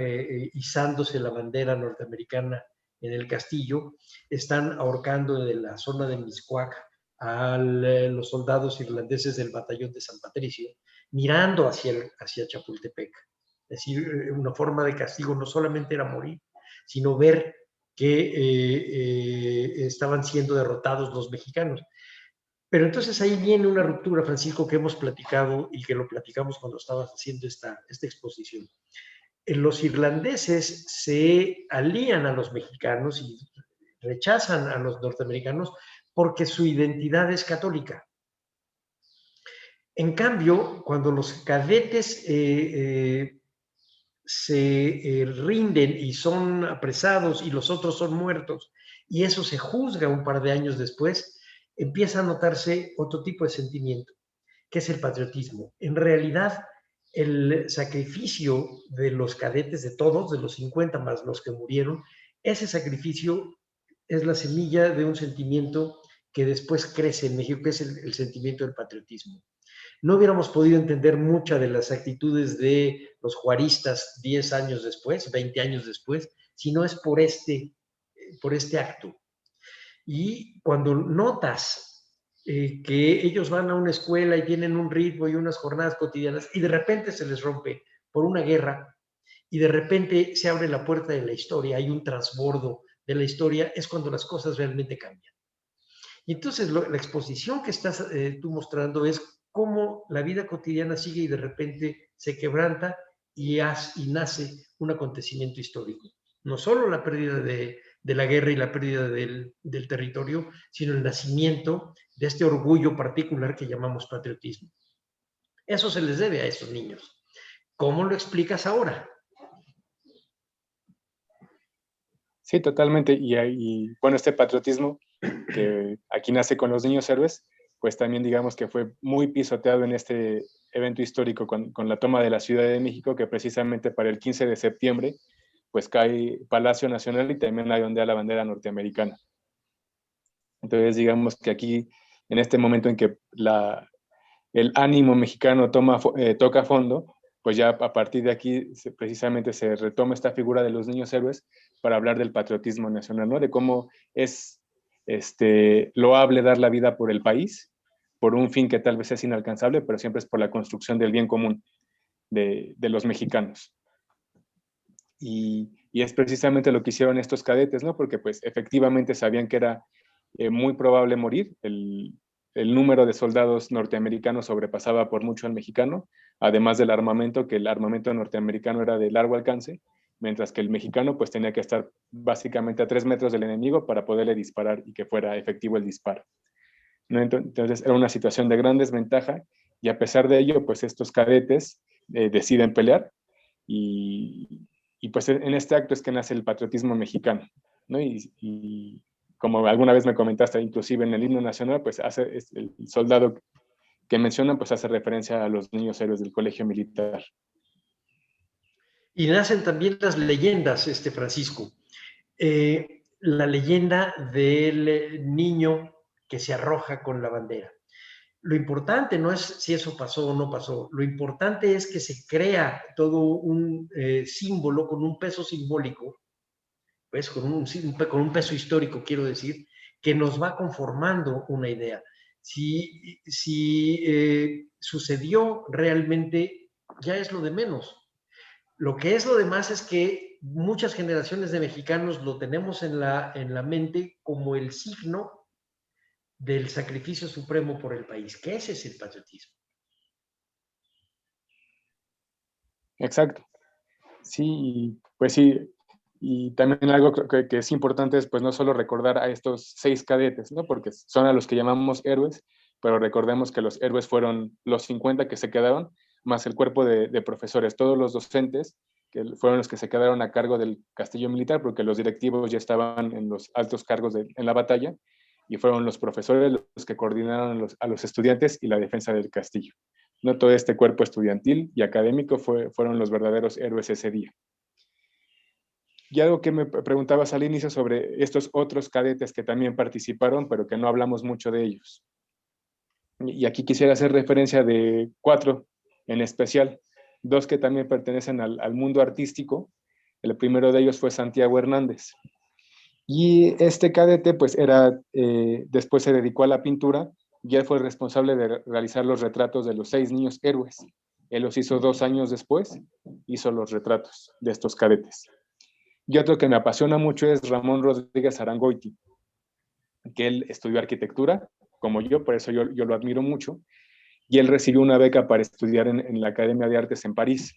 izándose la bandera norteamericana en el castillo, están ahorcando de la zona de Mixcoac a los soldados irlandeses del batallón de San Patricio, mirando hacia Chapultepec. Es decir, una forma de castigo no solamente era morir, sino ver que estaban siendo derrotados los mexicanos. Pero entonces ahí viene una ruptura, Francisco, que hemos platicado y que lo platicamos cuando estabas haciendo esta exposición. Los irlandeses se alían a los mexicanos y rechazan a los norteamericanos porque su identidad es católica. En cambio, cuando los cadetes se rinden y son apresados y los otros son muertos, y eso se juzga un par de años después, empieza a notarse otro tipo de sentimiento, que es el patriotismo. En realidad, el sacrificio de los cadetes, de todos, de los 50 más los que murieron, ese sacrificio es la semilla de un sentimiento que después crece en México, que es el sentimiento del patriotismo. No hubiéramos podido entender muchas de las actitudes de los juaristas 10 años después, 20 años después, si no es por este acto. Y cuando notas que ellos van a una escuela y tienen un ritmo y unas jornadas cotidianas y de repente se les rompe por una guerra y de repente se abre la puerta de la historia, hay un transbordo de la historia, es cuando las cosas realmente cambian. Y entonces la exposición que estás tú mostrando es cómo la vida cotidiana sigue y de repente se quebranta y nace un acontecimiento histórico. No solo la pérdida de de la guerra y la pérdida del territorio, sino el nacimiento de este orgullo particular que llamamos patriotismo. Eso se les debe a esos niños. ¿Cómo lo explicas ahora? Sí, totalmente. Y bueno, este patriotismo que aquí nace con los niños héroes, pues también digamos que fue muy pisoteado en este evento histórico con la toma de la Ciudad de México, que precisamente para el 15 de septiembre, pues cae Palacio Nacional y también hay ondea la bandera norteamericana. Entonces digamos que aquí, en este momento en que el ánimo mexicano toca fondo, pues ya a partir de aquí precisamente se retoma esta figura de los niños héroes para hablar del patriotismo nacional, ¿no? De cómo es loable dar la vida por el país, por un fin que tal vez es inalcanzable, pero siempre es por la construcción del bien común de los mexicanos. Y es precisamente lo que hicieron estos cadetes, ¿no? Porque pues efectivamente sabían que era muy probable morir. El número de soldados norteamericanos sobrepasaba por mucho al mexicano, además del armamento, que el armamento norteamericano era de largo alcance, mientras que el mexicano pues tenía que estar básicamente a 3 metros del enemigo para poderle disparar y que fuera efectivo el disparo, ¿no? Entonces era una situación de gran desventaja y a pesar de ello pues estos cadetes deciden pelear y pues en este acto es que nace el patriotismo mexicano, ¿no? Y como alguna vez me comentaste, inclusive en el himno nacional, pues el soldado que mencionan, pues hace referencia a los niños héroes del colegio militar. Y nacen también las leyendas, Francisco. La leyenda del niño que se arroja con la bandera. Lo importante no es si eso pasó o no pasó, lo importante es que se crea todo un símbolo con un peso simbólico, pues con un peso histórico, quiero decir, que nos va conformando una idea. Si sucedió realmente, ya es lo de menos. Lo que es lo demás es que muchas generaciones de mexicanos lo tenemos en la mente como el signo del sacrificio supremo por el país, que ese es el patriotismo. Exacto. Sí, pues sí, y también algo que es importante es pues no solo recordar a estos 6 cadetes, ¿no? Porque son a los que llamamos héroes, pero recordemos que los héroes fueron los 50 que se quedaron, más el cuerpo de profesores, todos los docentes que fueron los que se quedaron a cargo del castillo militar, porque los directivos ya estaban en los altos cargos en la batalla, y fueron los profesores los que coordinaron a los estudiantes y la defensa del castillo. No todo este cuerpo estudiantil y académico fueron los verdaderos héroes ese día. Y algo que me preguntabas al inicio sobre estos otros cadetes que también participaron, pero que no hablamos mucho de ellos. Y aquí quisiera hacer referencia de 4 en especial, 2 que también pertenecen al mundo artístico. El primero de ellos fue Santiago Hernández. Y este cadete, pues después se dedicó a la pintura y él fue el responsable de realizar los retratos de los 6 niños héroes. Él los hizo 2 años después, hizo los retratos de estos cadetes. Y otro que me apasiona mucho es Ramón Rodríguez Arangoiti, que él estudió arquitectura, como yo, por eso yo lo admiro mucho, y él recibió una beca para estudiar en la Academia de Artes en París.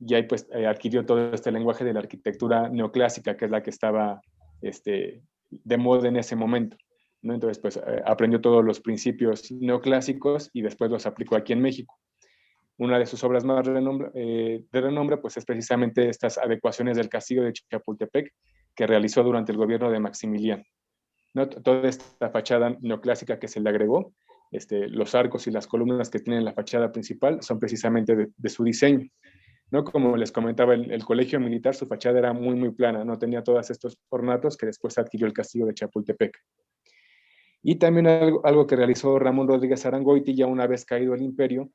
Y ahí pues adquirió todo este lenguaje de la arquitectura neoclásica, que es la que estaba de moda en ese momento, ¿no? Entonces pues aprendió todos los principios neoclásicos y después los aplicó aquí en México. Una de sus obras más de renombre pues es precisamente estas adecuaciones del castillo de Chapultepec que realizó durante el gobierno de Maximiliano, ¿no? Toda esta fachada neoclásica que se le agregó, los arcos y las columnas que tienen la fachada principal son precisamente de su diseño, ¿no? Como les comentaba, el colegio militar, su fachada era muy, muy plana, no tenía todos estos ornatos que después adquirió el castillo de Chapultepec. Y también algo que realizó Ramón Rodríguez Arangoiti ya una vez caído el imperio,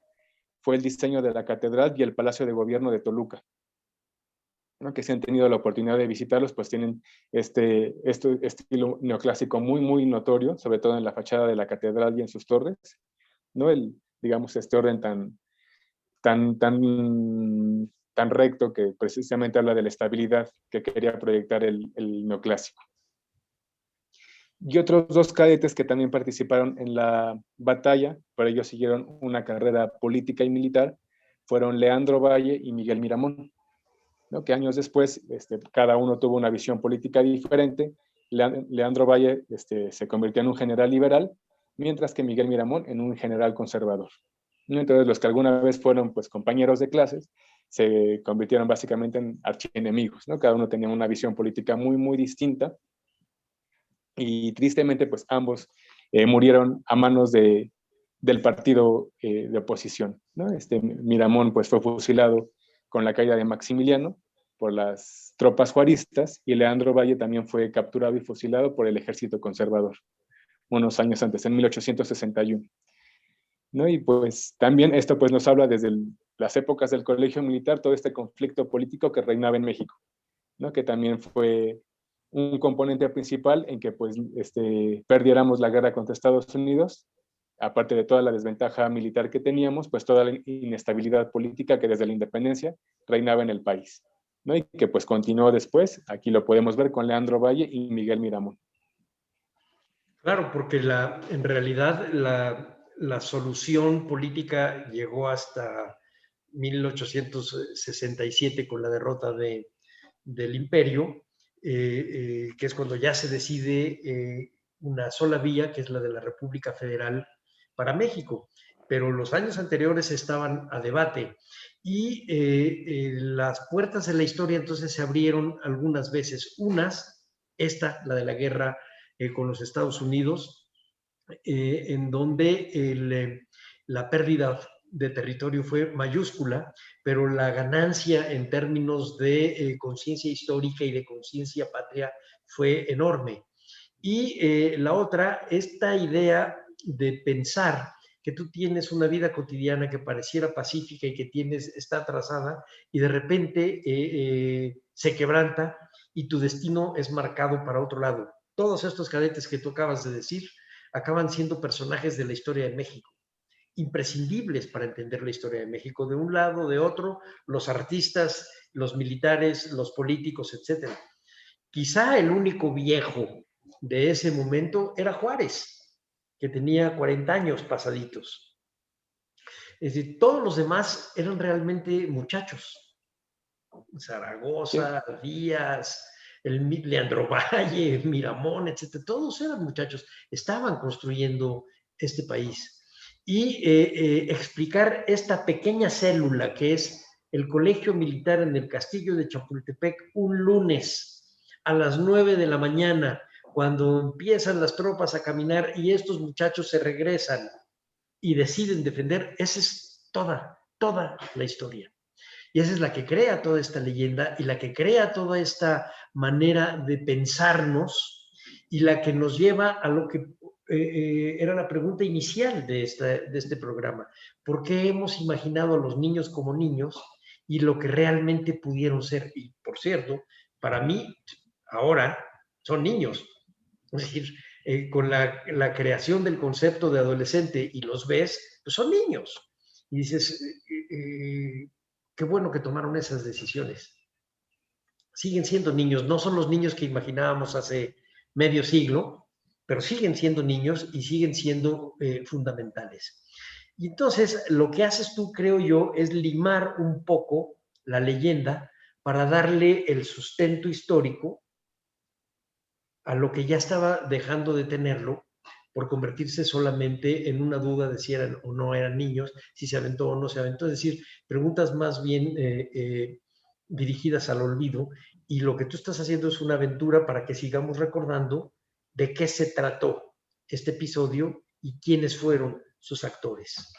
fue el diseño de la catedral y el Palacio de Gobierno de Toluca, ¿no? Que si han tenido la oportunidad de visitarlos, pues tienen este estilo neoclásico muy, muy notorio, sobre todo en la fachada de la catedral y en sus torres, ¿no? Digamos, este orden tan recto que precisamente habla de la estabilidad que quería proyectar el neoclásico. Y otros 2 cadetes que también participaron en la batalla, pero ellos siguieron una carrera política y militar, fueron Leandro Valle y Miguel Miramón. ¿no? Que años después cada uno tuvo una visión política diferente. Leandro Valle se convirtió en un general liberal, mientras que Miguel Miramón en un general conservador. Entonces, los que alguna vez fueron pues, compañeros de clases se convirtieron básicamente en archienemigos, ¿no? Cada uno tenía una visión política muy, muy distinta, y tristemente pues ambos murieron a manos del partido de oposición, ¿no? Miramón pues fue fusilado con la caída de Maximiliano por las tropas juaristas, y Leandro Valle también fue capturado y fusilado por el ejército conservador unos años antes, en 1861. ¿No? Y pues también esto pues nos habla desde las épocas del colegio militar, todo este conflicto político que reinaba en México, ¿no? Que también fue un componente principal en que pues perdiéramos la guerra contra Estados Unidos, aparte de toda la desventaja militar que teníamos, pues toda la inestabilidad política que desde la independencia reinaba en el país, ¿no? Y que pues continuó después, aquí lo podemos ver con Leandro Valle y Miguel Miramón. Claro, porque en realidad la solución política llegó hasta 1867 con la derrota del imperio, que es cuando ya se decide una sola vía, que es la de la República Federal para México. Pero los años anteriores estaban a debate, y las puertas de la historia entonces se abrieron algunas veces. Esta, la de la guerra con los Estados Unidos, en donde la pérdida de territorio fue mayúscula, pero la ganancia en términos de conciencia histórica y de conciencia patria fue enorme. Y la otra, esta idea de pensar que tú tienes una vida cotidiana que pareciera pacífica y que está atrasada, y de repente se quebranta y tu destino es marcado para otro lado. Todos estos cadetes que tú acabas de decir acaban siendo personajes de la historia de México, imprescindibles para entender la historia de México, de un lado, de otro, los artistas, los militares, los políticos, etc. Quizá el único viejo de ese momento era Juárez, que tenía 40 años pasaditos. Es decir, todos los demás eran realmente muchachos. Zaragoza, Díaz, Leandro Valle, Miramón, etc. Todos eran muchachos, estaban construyendo este país. Y explicar esta pequeña célula que es el colegio militar en el castillo de Chapultepec un lunes a las 9 de la mañana, cuando empiezan las tropas a caminar y estos muchachos se regresan y deciden defender, esa es toda la historia. Y esa es la que crea toda esta leyenda y la que crea toda esta manera de pensarnos, y la que nos lleva a lo que era la pregunta inicial de este programa. ¿Por qué hemos imaginado a los niños como niños y lo que realmente pudieron ser? Y por cierto, para mí, ahora son niños. Es decir, con la creación del concepto de adolescente y los ves, pues son niños. Y dices, qué bueno que tomaron esas decisiones. Siguen siendo niños, no son los niños que imaginábamos hace medio siglo, pero siguen siendo niños y siguen siendo fundamentales. Y entonces lo que haces tú, creo yo, es limar un poco la leyenda para darle el sustento histórico a lo que ya estaba dejando de tenerlo por convertirse solamente en una duda de si eran o no eran niños, si se aventó o no se aventó. Es decir, preguntas más bien dirigidas al olvido, y lo que tú estás haciendo es una aventura para que sigamos recordando de qué se trató este episodio y quiénes fueron sus actores.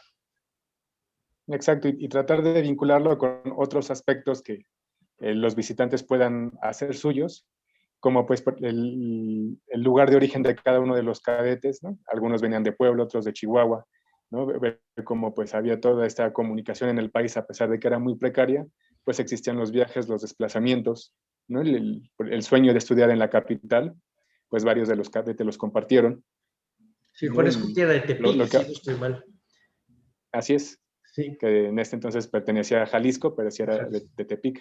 Exacto, y tratar de vincularlo con otros aspectos que los visitantes puedan hacer suyos, como pues el lugar de origen de cada uno de los cadetes, ¿no? Algunos venían de Puebla, otros de Chihuahua, ¿no? Ver cómo pues había toda esta comunicación en el país, a pesar de que era muy precaria, pues existían los viajes, los desplazamientos, ¿no? El sueño de estudiar en la capital, pues varios de los cadetes los compartieron. Sí, Juan Escutia era de Tepic, si no estoy mal. Así es, sí. Que en este entonces pertenecía a Jalisco, pero sí era de Tepic.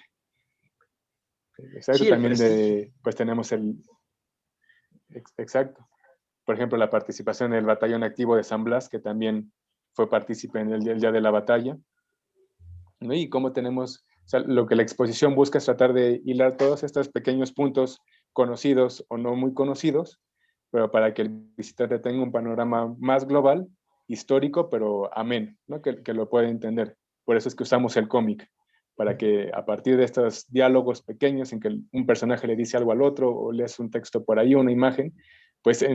Exacto, sí, también pues tenemos exacto. Por ejemplo, la participación en el batallón activo de San Blas, que también fue partícipe en el día de la batalla, ¿no? Y cómo tenemos sea, lo que la exposición busca es tratar de hilar todos estos pequeños puntos conocidos o no muy conocidos, pero para que el visitante tenga un panorama más global, histórico, pero ameno, ¿no? Que lo pueda entender. Por eso es que usamos el cómic, para que a partir de estos diálogos pequeños en que un personaje le dice algo al otro o lees un texto por ahí, una imagen, pues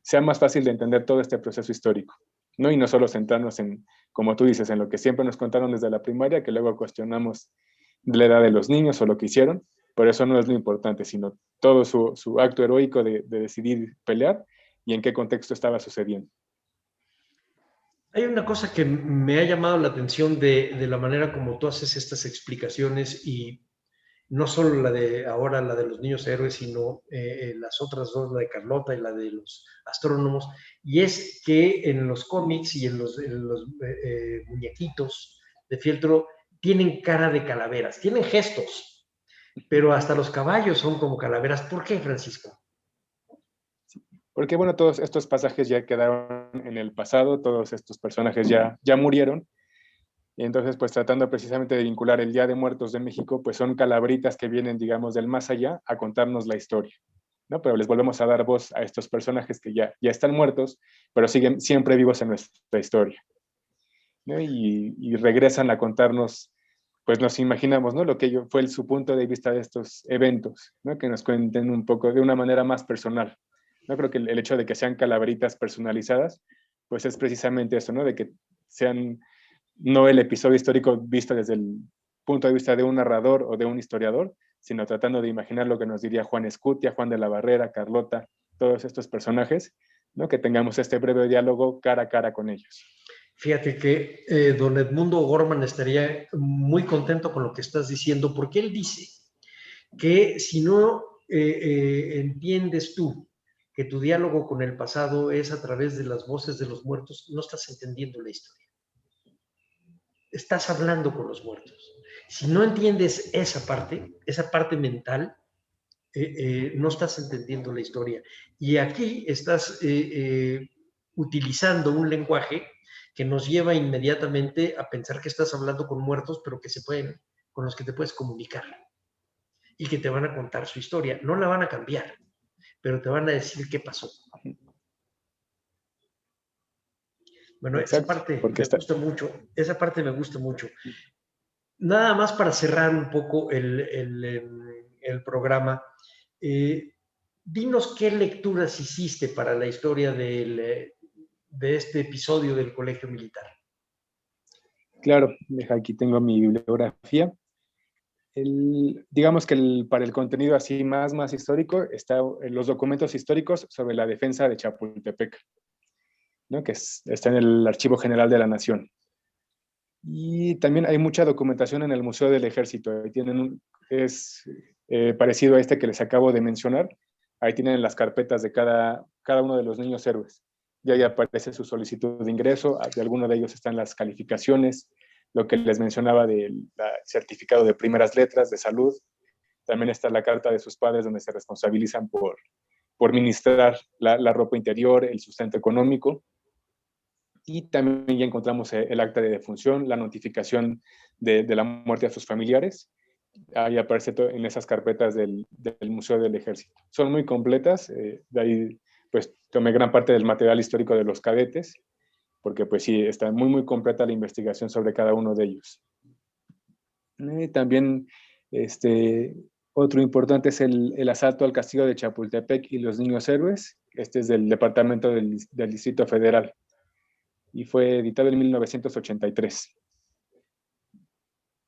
sea más fácil de entender todo este proceso histórico, ¿no? Y no solo centrarnos en, como tú dices, en lo que siempre nos contaron desde la primaria, que luego cuestionamos de la edad de los niños o lo que hicieron, pero eso no es lo importante, sino todo su acto heroico de decidir pelear y en qué contexto estaba sucediendo. Hay una cosa que me ha llamado la atención de la manera como tú haces estas explicaciones, y no solo la de ahora, la de los niños héroes, sino las otras dos, la de Carlota y la de los astrónomos, y es que en los cómics y en los muñequitos de fieltro tienen cara de calaveras, tienen gestos, pero hasta los caballos son como calaveras. ¿Por qué, Francisco? Porque bueno, todos estos pasajes ya quedaron en el pasado, todos estos personajes ya murieron, y entonces pues tratando precisamente de vincular el Día de Muertos de México, pues son calabritas que vienen, digamos, del más allá a contarnos la historia, ¿no? Pero les volvemos a dar voz a estos personajes que ya están muertos, pero siguen siempre vivos en nuestra historia, ¿no? Y regresan a contarnos, pues nos imaginamos, ¿no? Lo que fue su punto de vista de estos eventos, ¿no? Que nos cuenten un poco de una manera más personal. No creo que el hecho de que sean calaveritas personalizadas, pues es precisamente eso, ¿no? De que sean no el episodio histórico visto desde el punto de vista de un narrador o de un historiador, sino tratando de imaginar lo que nos diría Juan Escutia, Juan de la Barrera, Carlota, todos estos personajes, ¿no? Que tengamos este breve diálogo cara a cara con ellos. Fíjate que don Edmundo Gorman estaría muy contento con lo que estás diciendo, porque él dice que si no entiendes tú que tu diálogo con el pasado es a través de las voces de los muertos, no estás entendiendo la historia. Estás hablando con los muertos. Si no entiendes esa parte mental, no estás entendiendo la historia. Y aquí estás utilizando un lenguaje que nos lleva inmediatamente a pensar que estás hablando con muertos, pero con los que te puedes comunicar y que te van a contar su historia. No la van a cambiar, pero te van a decir qué pasó. Bueno, Exacto, esa parte me gusta mucho. Nada más para cerrar un poco el programa, dinos qué lecturas hiciste para la historia de este episodio del Colegio Militar. Claro, aquí tengo mi bibliografía. Digamos que para el contenido así más histórico, están los documentos históricos sobre la defensa de Chapultepec, ¿no? Que está en el Archivo General de la Nación. Y también hay mucha documentación en el Museo del Ejército. Ahí es parecido a este que les acabo de mencionar. Ahí tienen las carpetas de cada uno de los niños héroes. Y ahí aparece su solicitud de ingreso. De alguno de ellos están las calificaciones, lo que les mencionaba del certificado de primeras letras de salud. También está la carta de sus padres donde se responsabilizan por ministrar la ropa interior, el sustento económico. Y también ya encontramos el acta de defunción, la notificación de la muerte a sus familiares. Ahí aparece en esas carpetas del Museo del Ejército. Son muy completas, de ahí pues tomé gran parte del material histórico de los cadetes, porque pues sí, está muy completa la investigación sobre cada uno de ellos. También otro importante es el asalto al castillo de Chapultepec y los niños héroes. Este es del departamento del Distrito Federal y fue editado en 1983.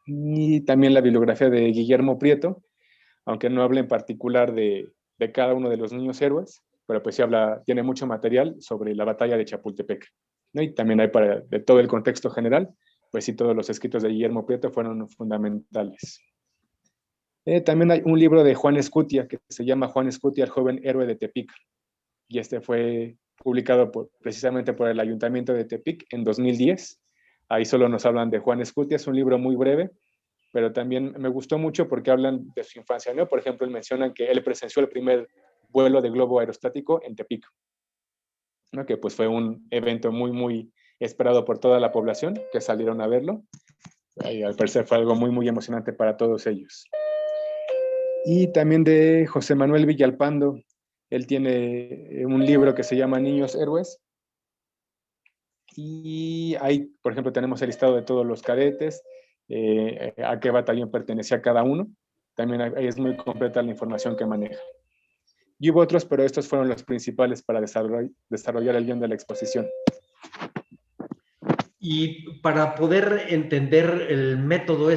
Y también la bibliografía de Guillermo Prieto, aunque no habla en particular de cada uno de los niños héroes, pero pues sí tiene mucho material sobre la batalla de Chapultepec, ¿no? Y también hay de todo el contexto general, pues sí, todos los escritos de Guillermo Prieto fueron fundamentales. También hay un libro de Juan Escutia que se llama Juan Escutia, el joven héroe de Tepic, y fue publicado precisamente por el Ayuntamiento de Tepic en 2010. Ahí solo nos hablan de Juan Escutia, es un libro muy breve, pero también me gustó mucho porque hablan de su infancia, ¿no? Por ejemplo, mencionan que él presenció el primer vuelo de globo aerostático en Tepic, ¿no? Que pues fue un evento muy esperado por toda la población que salieron a verlo. Y al parecer fue algo muy, muy emocionante para todos ellos. Y también de José Manuel Villalpando, él tiene un libro que se llama Niños Héroes. Y ahí, por ejemplo, tenemos el listado de todos los cadetes, a qué batallón pertenecía cada uno. También ahí es muy completa la información que maneja. Y hubo otros, pero estos fueron los principales para desarrollar el guión de la exposición. Y para poder entender el método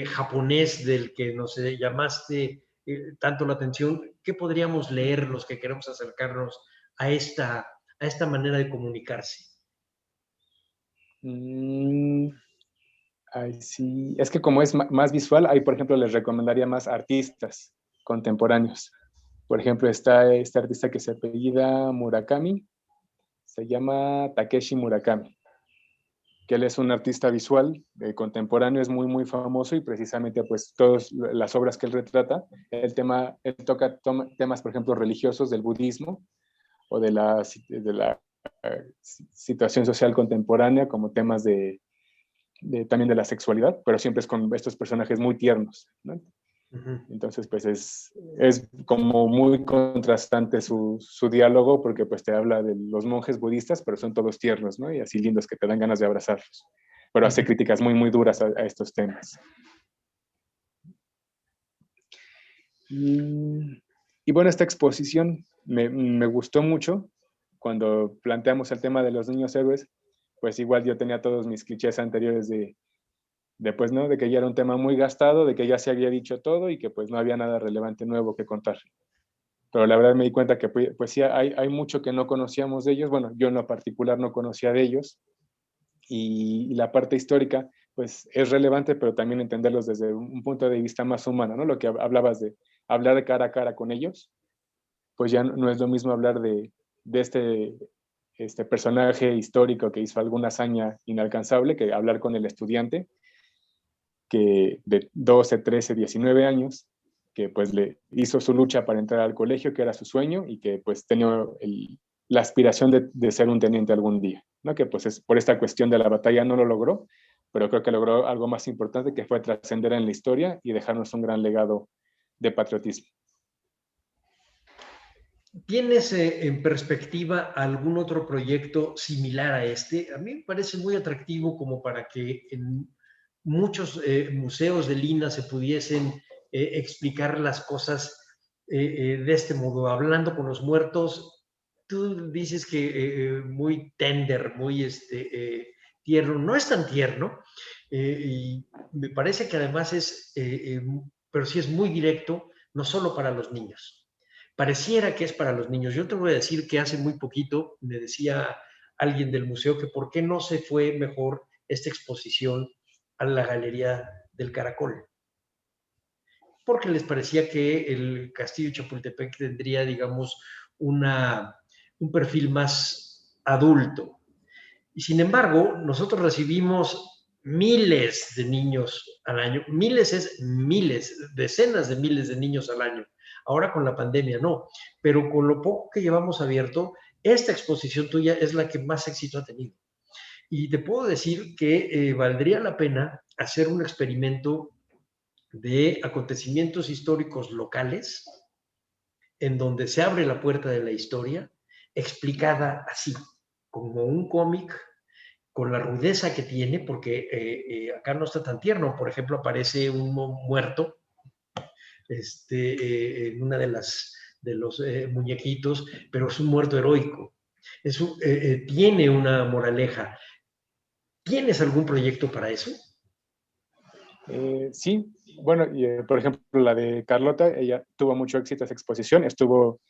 japonés del que nos llamaste tanto la atención, ¿qué podríamos leer los que queremos acercarnos a esta manera de comunicarse? Ay, sí. Es que como es más visual, ahí, por ejemplo, les recomendaría más artistas contemporáneos. Por ejemplo, está este artista que se apellida Murakami, se llama Takeshi Murakami, que él es un artista visual contemporáneo, es muy, muy famoso, y precisamente pues todas las obras que él retrata, él toca temas, por ejemplo, religiosos del budismo o de la situación social contemporánea, como temas también de la sexualidad, pero siempre es con estos personajes muy tiernos, ¿no? Entonces, pues es como muy contrastante su diálogo, porque pues te habla de los monjes budistas, pero son todos tiernos, ¿no? Y así lindos que te dan ganas de abrazarlos. Pero hace críticas muy, muy duras a estos temas. Y bueno, esta exposición me gustó mucho. Cuando planteamos el tema de los niños héroes, pues igual yo tenía todos mis clichés anteriores pues, ¿no? De que ya era un tema muy gastado, de que ya se había dicho todo y que pues no había nada relevante nuevo que contar. Pero la verdad me di cuenta que pues sí hay mucho que no conocíamos de ellos. Bueno, yo en lo particular no conocía de ellos, y la parte histórica pues es relevante, pero también entenderlos desde un punto de vista más humano, ¿no? Lo que hablabas de hablar de cara a cara con ellos, pues ya no es lo mismo hablar de este personaje histórico que hizo alguna hazaña inalcanzable, que hablar con el estudiante que de 12, 13, 19 años, que pues le hizo su lucha para entrar al colegio, que era su sueño, y que pues tenía la aspiración de ser un teniente algún día, ¿no? Que pues es, por esta cuestión de la batalla no lo logró, pero creo que logró algo más importante, que fue trascender en la historia y dejarnos un gran legado de patriotismo. ¿Tienes en perspectiva algún otro proyecto similar a este? A mí me parece muy atractivo como para que en muchos museos de Lina se pudiesen explicar las cosas de este modo, hablando con los muertos. Tú dices que muy tender, muy tierno, no es tan tierno, y me parece que además pero sí es muy directo, no solo para los niños. Pareciera que es para los niños. Yo te voy a decir que hace muy poquito me decía alguien del museo que por qué no se fue mejor esta exposición a la Galería del Caracol, porque les parecía que el Castillo de Chapultepec tendría, digamos, un perfil más adulto. Y sin embargo, nosotros recibimos miles de niños al año, miles, decenas de miles de niños al año. Ahora con la pandemia no, pero con lo poco que llevamos abierto, esta exposición tuya es la que más éxito ha tenido. Y te puedo decir que valdría la pena hacer un experimento de acontecimientos históricos locales en donde se abre la puerta de la historia explicada así, como un cómic, con la rudeza que tiene, porque acá no está tan tierno. Por ejemplo, aparece un muerto en una de los muñequitos, pero es un muerto heroico. Tiene una moraleja. ¿Tienes algún proyecto para eso? Sí, bueno, por ejemplo, la de Carlota, ella tuvo mucho éxito esa exposición, estuvo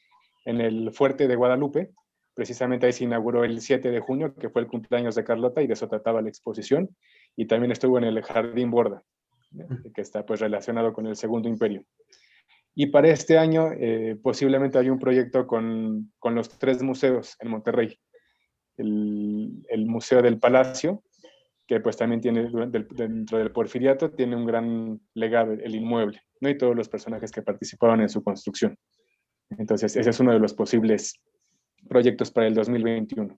en el Fuerte de Guadalupe, precisamente ahí se inauguró el 7 de junio, que fue el cumpleaños de Carlota, y de eso trataba la exposición, y también estuvo en el Jardín Borda, que está pues relacionado con el Segundo Imperio. Y para este año posiblemente hay un proyecto con los 3 museos en Monterrey. El Museo del Palacio, que pues también tiene dentro del Porfiriato, tiene un gran legado, el inmueble, ¿no? Y todos los personajes que participaban en su construcción. Entonces, ese es uno de los posibles proyectos para el 2021.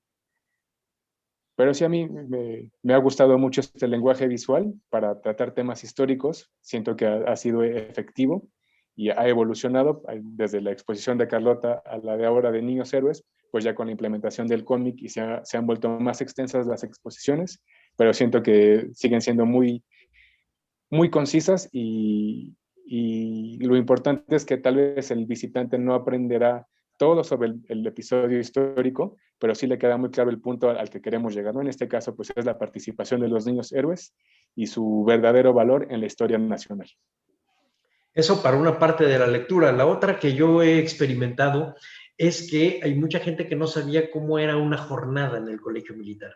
Pero sí, a mí me ha gustado mucho este lenguaje visual para tratar temas históricos. Siento que ha sido efectivo y ha evolucionado desde la exposición de Carlota a la de ahora de Niños Héroes, pues ya con la implementación del cómic y se han vuelto más extensas las exposiciones, pero siento que siguen siendo muy, muy concisas y lo importante es que tal vez el visitante no aprenderá todo sobre el episodio histórico, pero sí le queda muy claro el punto al que queremos llegar, ¿no? En este caso, pues es la participación de los niños héroes y su verdadero valor en la historia nacional. Eso para una parte de la lectura. La otra que yo he experimentado es que hay mucha gente que no sabía cómo era una jornada en el colegio militar.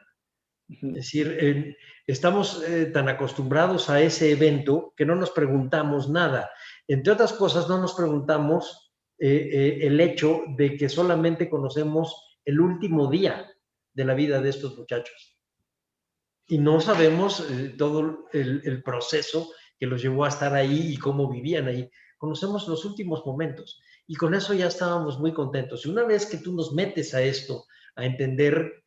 Es decir, estamos tan acostumbrados a ese evento que no nos preguntamos nada. Entre otras cosas, no nos preguntamos el hecho de que solamente conocemos el último día de la vida de estos muchachos. Y no sabemos todo el proceso que los llevó a estar ahí y cómo vivían ahí. Conocemos los últimos momentos. Y con eso ya estábamos muy contentos. Y una vez que tú nos metes a esto, a entender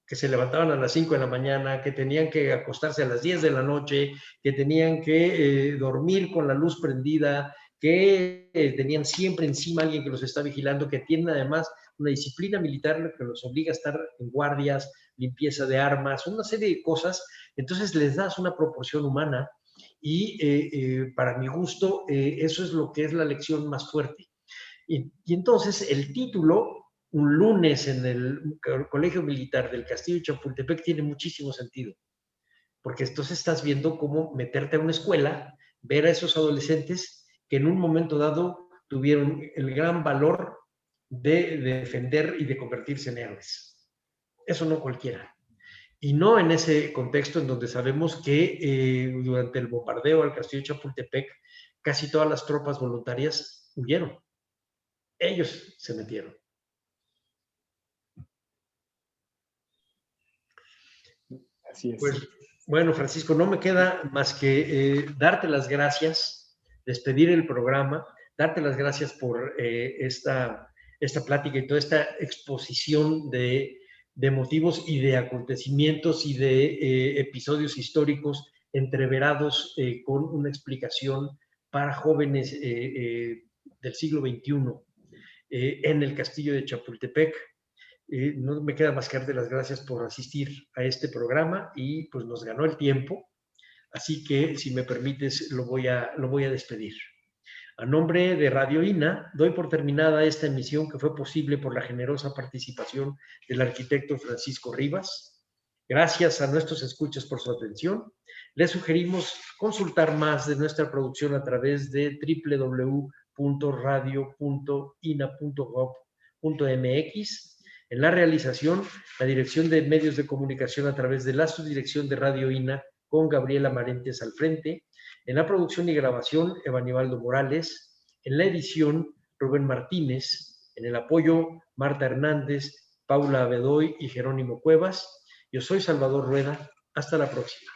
que se levantaban a las 5 de la mañana, que tenían que acostarse a las 10 de la noche, que tenían que dormir con la luz prendida, que tenían siempre encima alguien que los está vigilando, que tienen además una disciplina militar que los obliga a estar en guardias, limpieza de armas, una serie de cosas. Entonces les das una proporción humana y para mi gusto eso es lo que es la lección más fuerte. Y entonces el título, Un lunes en el Colegio Militar del Castillo de Chapultepec, tiene muchísimo sentido, porque entonces estás viendo cómo meterte a una escuela, ver a esos adolescentes que en un momento dado tuvieron el gran valor de defender y de convertirse en héroes. Eso no cualquiera. Y no en ese contexto en donde sabemos que durante el bombardeo al Castillo de Chapultepec, casi todas las tropas voluntarias huyeron. Ellos se metieron. Así es. Pues, bueno, Francisco, no me queda más que darte las gracias, despedir el programa, darte las gracias por esta plática y toda esta exposición de motivos y de acontecimientos y de episodios históricos entreverados con una explicación para jóvenes del siglo XXI en el Castillo de Chapultepec. No me queda más que darte las gracias por asistir a este programa y pues nos ganó el tiempo, así que si me permites lo voy a despedir. A nombre de Radio INA, doy por terminada esta emisión que fue posible por la generosa participación del arquitecto Francisco Rivas. Gracias a nuestros escuchas por su atención. Les sugerimos consultar más de nuestra producción a través de www.radio.ina.gov.mx. En la realización, la Dirección de Medios de Comunicación a través de la Subdirección de Radio INA con Gabriela Marentes al frente. En la producción y grabación, Evanibaldo Morales. En la edición, Rubén Martínez. En el apoyo, Marta Hernández, Paula Abedoy y Jerónimo Cuevas. Yo soy Salvador Rueda. Hasta la próxima.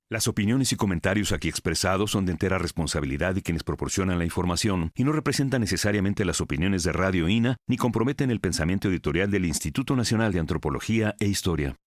Las opiniones y comentarios aquí expresados son de entera responsabilidad de quienes proporcionan la información y no representan necesariamente las opiniones de Radio INA ni comprometen el pensamiento editorial del Instituto Nacional de Antropología e Historia.